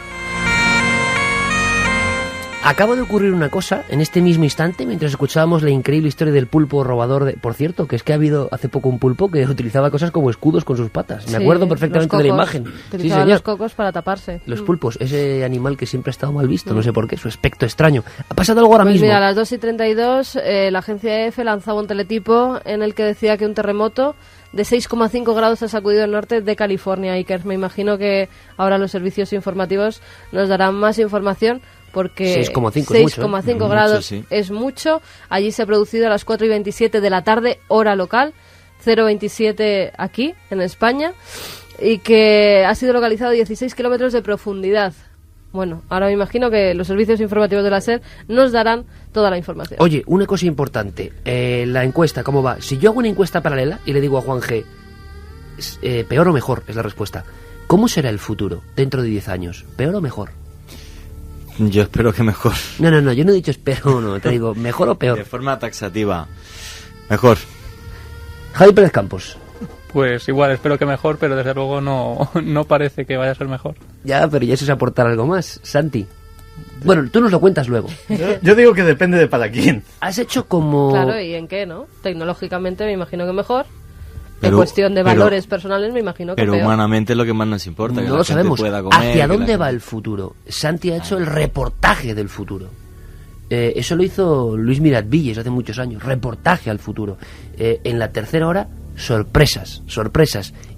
[SPEAKER 2] Acaba de ocurrir una cosa en este mismo instante mientras escuchábamos la increíble historia del pulpo robador. Por cierto, que es que ha habido hace poco un pulpo que utilizaba cosas como escudos con sus patas. Me acuerdo perfectamente de la imagen.
[SPEAKER 3] Utilizaba los cocos para taparse.
[SPEAKER 2] Los pulpos, ese animal que siempre ha estado mal visto, no sé por qué, su aspecto extraño. Ha pasado algo ahora mismo.
[SPEAKER 3] Mira, a las 2:32 la agencia EFE lanzaba un teletipo en el que decía que un terremoto de 6,5 grados ha sacudido el norte de California. Iker, me imagino que ahora los servicios informativos nos darán más información, porque 6,5 grados mucho, sí. Es mucho. Allí se ha producido a las 4:27 de la tarde, hora local, 0:27 aquí, en España, y que ha sido localizado a 16 kilómetros de profundidad. Bueno, ahora me imagino que los servicios informativos de la SER nos darán toda la información.
[SPEAKER 2] Oye, una cosa importante, la encuesta, ¿cómo va? Si yo hago una encuesta paralela y le digo a Juan G, peor o mejor es la respuesta, ¿cómo será el futuro dentro de 10 años? ¿Peor o mejor?
[SPEAKER 4] Yo espero que mejor.
[SPEAKER 2] No, yo no he dicho espero, no, te digo, ¿mejor o peor?
[SPEAKER 4] De forma taxativa, mejor.
[SPEAKER 2] Javi Pérez Campos.
[SPEAKER 11] Pues igual, espero que mejor, pero desde luego no parece que vaya a ser mejor.
[SPEAKER 2] Ya, pero ya eso es aportar algo más. Santi. Bueno, tú nos lo cuentas luego.
[SPEAKER 10] Yo digo que depende de para quién.
[SPEAKER 2] Has hecho como...
[SPEAKER 3] Claro, ¿y en qué, no? Tecnológicamente me imagino que mejor. En cuestión de valores personales me imagino que
[SPEAKER 4] pero
[SPEAKER 3] peor.
[SPEAKER 4] humanamente es lo que más nos importa.
[SPEAKER 2] No lo sabemos. ¿Hacia dónde va el futuro? Santi ha hecho el reportaje del futuro. Eso lo hizo Luis Miratvilles hace muchos años. Reportaje al futuro. En la tercera hora, sorpresas.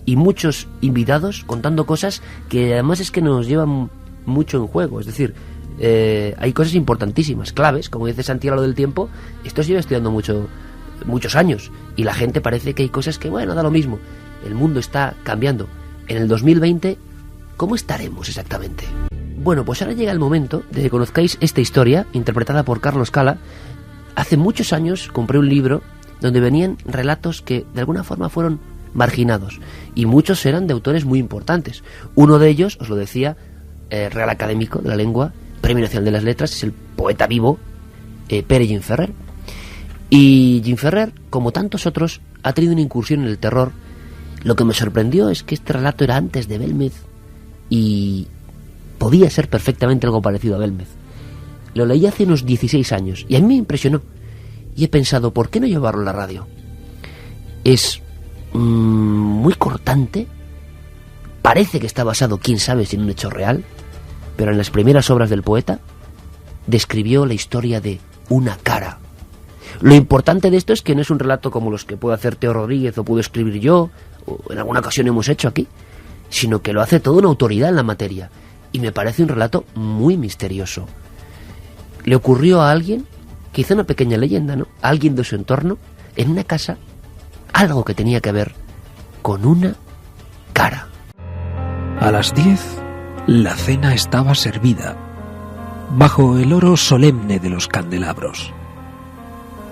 [SPEAKER 2] Y muchos invitados contando cosas que además es que nos llevan mucho en juego. Es decir, hay cosas importantísimas, claves. Como dice Santi a lo del tiempo, esto se lleva estudiando muchos años. Y la gente parece que hay cosas que, bueno, da lo mismo. El mundo está cambiando. En el 2020, ¿cómo estaremos exactamente? Bueno, pues ahora llega el momento de que conozcáis esta historia, interpretada por Carlos Cala. Hace muchos años compré un libro donde venían relatos que de alguna forma fueron marginados. Y muchos eran de autores muy importantes. Uno de ellos, os lo decía, Real Académico de la Lengua, Premio Nacional de las Letras, es el poeta vivo, Pere Gimferrer. Y Gimferrer, como tantos otros, ha tenido una incursión en el terror. Lo que me sorprendió es que este relato era antes de Belmez y podía ser perfectamente algo parecido a Belmez. Lo leí hace unos 16 años y a mí me impresionó. Y he pensado, ¿por qué no llevarlo a la radio? Es muy cortante. Parece que está basado, quién sabe, si en un hecho real. Pero en las primeras obras del poeta describió la historia de una cara. Lo importante de esto es que no es un relato como los que puede hacer Teo Rodríguez o puedo escribir yo, o en alguna ocasión hemos hecho aquí, sino que lo hace toda una autoridad en la materia. Y me parece un relato muy misterioso. Le ocurrió a alguien, quizá una pequeña leyenda, ¿no? A alguien de su entorno, en una casa, algo que tenía que ver con una cara.
[SPEAKER 15] A las 10, la cena estaba servida, bajo el oro solemne de los candelabros.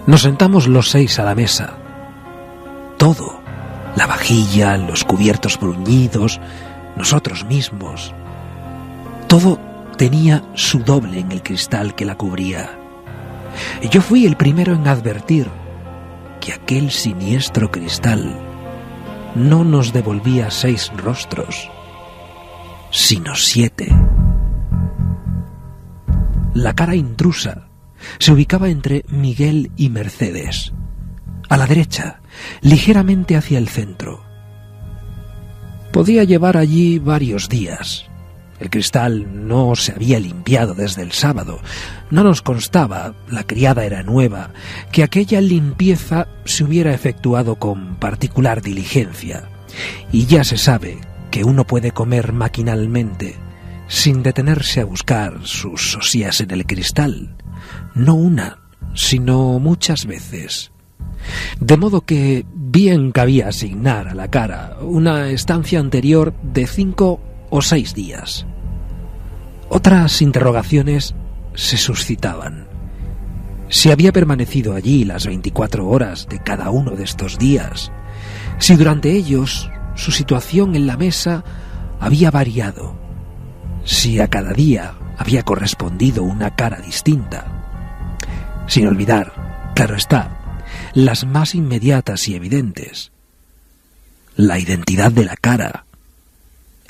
[SPEAKER 15] Nos sentamos los 6 a la mesa. Todo, la vajilla, los cubiertos bruñidos, nosotros mismos, todo tenía su doble en el cristal que la cubría. Y yo fui el primero en advertir que aquel siniestro cristal no nos devolvía 6 rostros, sino 7. La cara intrusa se ubicaba entre Miguel y Mercedes, a la derecha, ligeramente hacia el centro. Podía llevar allí varios días. El cristal no se había limpiado desde el sábado. No nos constaba, la criada era nueva, que aquella limpieza se hubiera efectuado con particular diligencia. Y ya se sabe que uno puede comer maquinalmente, sin detenerse a buscar sus sosías en el cristal. No una, sino muchas veces. De modo que bien cabía asignar a la cara una estancia anterior de 5 o 6 días. Otras interrogaciones se suscitaban. Si había permanecido allí las 24 horas de cada uno de estos días, si durante ellos su situación en la mesa había variado, si a cada día había correspondido una cara distinta. Sin olvidar, claro está, las más inmediatas y evidentes: la identidad de la cara,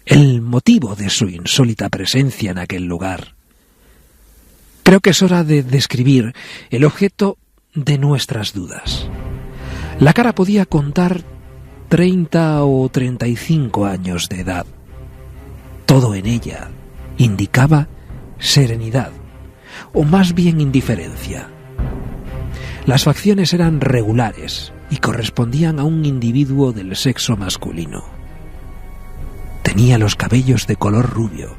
[SPEAKER 15] el motivo de su insólita presencia en aquel lugar. Creo que es hora de describir el objeto de nuestras dudas. La cara podía contar 30 o 35 años de edad. Todo en ella indicaba serenidad, o más bien indiferencia. Las facciones eran regulares y correspondían a un individuo del sexo masculino. Tenía los cabellos de color rubio.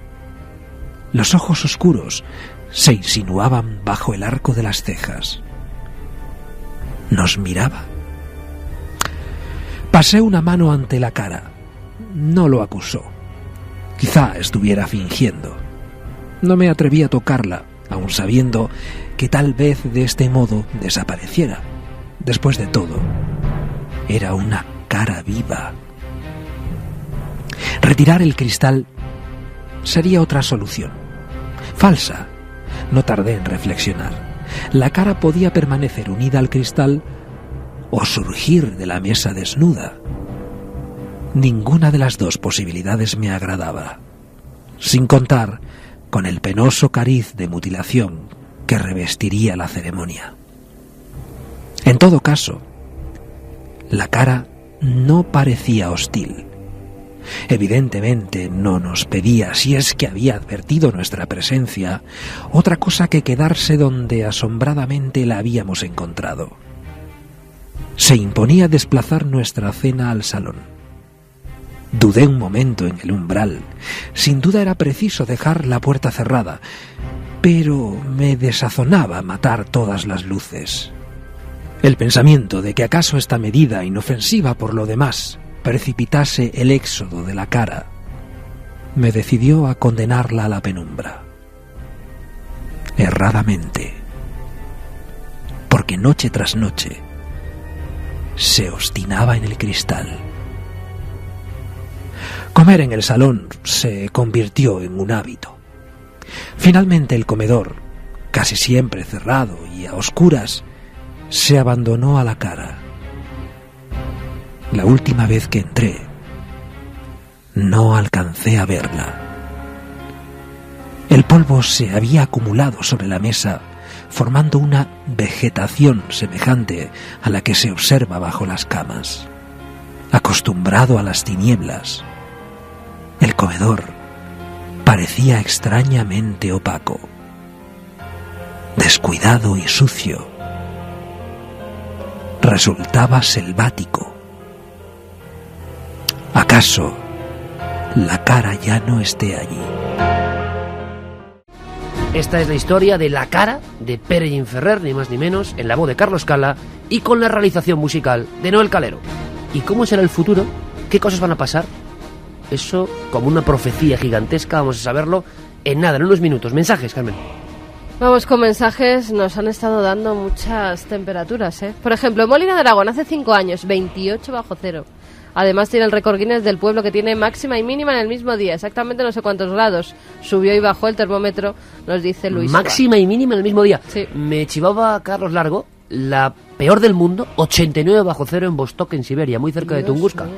[SPEAKER 15] Los ojos oscuros se insinuaban bajo el arco de las cejas. Nos miraba. Pasé una mano ante la cara. No lo acusó. Quizá estuviera fingiendo. No me atreví a tocarla, aun sabiendo que tal vez de este modo desapareciera. Después de todo, era una cara viva. Retirar el cristal sería otra solución. Falsa. No tardé en reflexionar. La cara podía permanecer unida al cristal o surgir de la mesa desnuda. Ninguna de las dos posibilidades me agradaba, sin contar con el penoso cariz de mutilación que revestiría la ceremonia. En todo caso, la cara no parecía hostil. Evidentemente no nos pedía, si es que había advertido nuestra presencia, otra cosa que quedarse donde asombradamente la habíamos encontrado. Se imponía desplazar nuestra cena al salón. Dudé un momento en el umbral. Sin duda era preciso dejar la puerta cerrada, pero me desazonaba matar todas las luces. El pensamiento de que acaso esta medida, inofensiva por lo demás, precipitase el éxodo de la cara, me decidió a condenarla a la penumbra. Erradamente, porque noche tras noche se obstinaba en el cristal. Comer en el salón se convirtió en un hábito. Finalmente el comedor, casi siempre cerrado y a oscuras, se abandonó a la cara. La última vez que entré, no alcancé a verla. El polvo se había acumulado sobre la mesa, formando una vegetación semejante a la que se observa bajo las camas. Acostumbrado a las tinieblas, el comedor parecía extrañamente opaco, descuidado y sucio. Resultaba selvático. ¿Acaso la cara ya no esté allí?
[SPEAKER 2] Esta es la historia de La cara de Pere Gimferrer, ni más ni menos, en la voz de Carlos Cala y con la realización musical de Noel Calero. ¿Y cómo será el futuro? ¿Qué cosas van a pasar? Eso, como una profecía gigantesca, vamos a saberlo en nada, en unos minutos. Mensajes, Carmen.
[SPEAKER 3] Vamos con mensajes, nos han estado dando muchas temperaturas, ¿eh? Por ejemplo, Molina de Aragón, hace 5 años, 28 bajo cero. Además tiene el récord Guinness del pueblo que tiene máxima y mínima en el mismo día, exactamente no sé cuántos grados. Subió y bajó el termómetro, nos dice Luis.
[SPEAKER 2] Máxima y mínima en el mismo día.
[SPEAKER 3] Sí.
[SPEAKER 2] Me chivaba Carlos Largo, la peor del mundo, 89 bajo cero en Vostok, en Siberia, muy cerca de Tunguska.
[SPEAKER 3] Mío.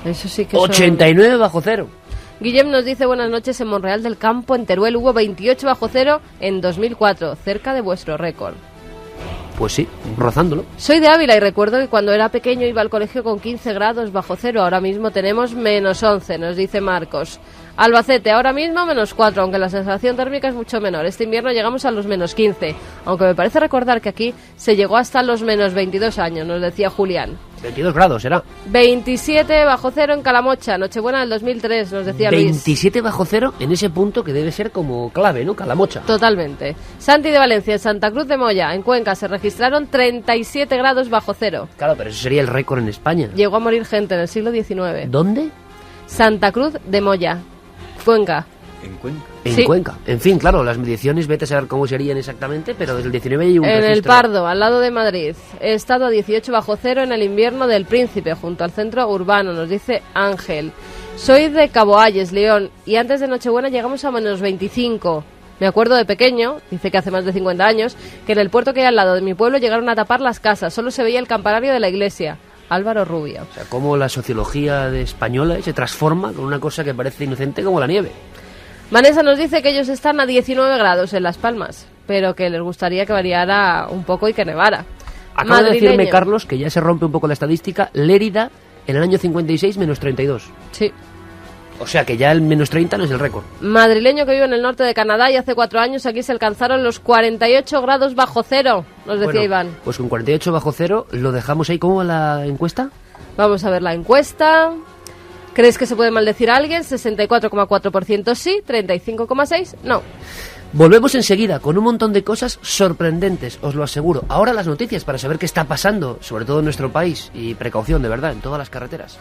[SPEAKER 3] Eso sí que
[SPEAKER 2] 89 bajo cero.
[SPEAKER 3] Guillem nos dice buenas noches, en Monreal del Campo, en Teruel, hubo 28 bajo cero en 2004, cerca de vuestro récord.
[SPEAKER 2] Pues sí, rozándolo.
[SPEAKER 3] Soy de Ávila y recuerdo que cuando era pequeño iba al colegio con 15 grados bajo cero. Ahora mismo tenemos menos 11, nos dice Marcos. Albacete, ahora mismo menos 4, aunque la sensación térmica es mucho menor. Este invierno llegamos a los menos 15, aunque me parece recordar que aquí se llegó hasta los menos 22 años, nos decía Julián.
[SPEAKER 2] 22 grados, ¿será?
[SPEAKER 3] 27 bajo cero en Calamocha, Nochebuena del 2003, nos decía Luis.
[SPEAKER 2] 27 bajo cero en ese punto que debe ser como clave, ¿no? Calamocha.
[SPEAKER 3] Totalmente. Santi de Valencia, en Santa Cruz de Moya, en Cuenca, se registraron 37 grados bajo cero.
[SPEAKER 2] Claro, pero eso sería el récord en España.
[SPEAKER 3] Llegó a morir gente en el siglo XIX.
[SPEAKER 2] ¿Dónde?
[SPEAKER 3] Santa Cruz de Moya, Cuenca.
[SPEAKER 9] En Cuenca.
[SPEAKER 2] En
[SPEAKER 3] Sí.
[SPEAKER 2] Cuenca. En fin, claro, las mediciones, vete a saber cómo serían exactamente, pero desde el 19 hay un
[SPEAKER 3] En
[SPEAKER 2] registro.
[SPEAKER 3] el Pardo, al lado de Madrid. He estado a 18 bajo cero en el invierno del Príncipe, junto al centro urbano, nos dice Ángel. Soy de Cabo Ayes, León, y antes de Nochebuena llegamos a menos 25. Me acuerdo de pequeño, dice que hace más de 50 años, que en el puerto que hay al lado de mi pueblo llegaron a tapar las casas, solo se veía el campanario de la iglesia. Álvaro Rubio.
[SPEAKER 2] O sea, cómo la sociología española se transforma con una cosa que parece inocente como la nieve.
[SPEAKER 3] Vanessa nos dice que ellos están a 19 grados en Las Palmas, pero que les gustaría que variara un poco y que nevara.
[SPEAKER 2] Acaba de decirme Carlos que ya se rompe un poco la estadística. Lérida, en el año 56, menos 32.
[SPEAKER 3] Sí.
[SPEAKER 2] O sea que ya el menos 30 no es el récord.
[SPEAKER 3] Madrileño que vive en el norte de Canadá y hace 4 años aquí se alcanzaron los 48 grados bajo cero, nos decía Iván.
[SPEAKER 2] Pues con 48 bajo cero lo dejamos ahí. ¿Cómo va la encuesta?
[SPEAKER 3] Vamos a ver la encuesta. ¿Crees que se puede maldecir a alguien? 64,4% sí, 35,6% no.
[SPEAKER 2] Volvemos enseguida con un montón de cosas sorprendentes, os lo aseguro. Ahora las noticias para saber qué está pasando, sobre todo en nuestro país, y precaución de verdad en todas las carreteras.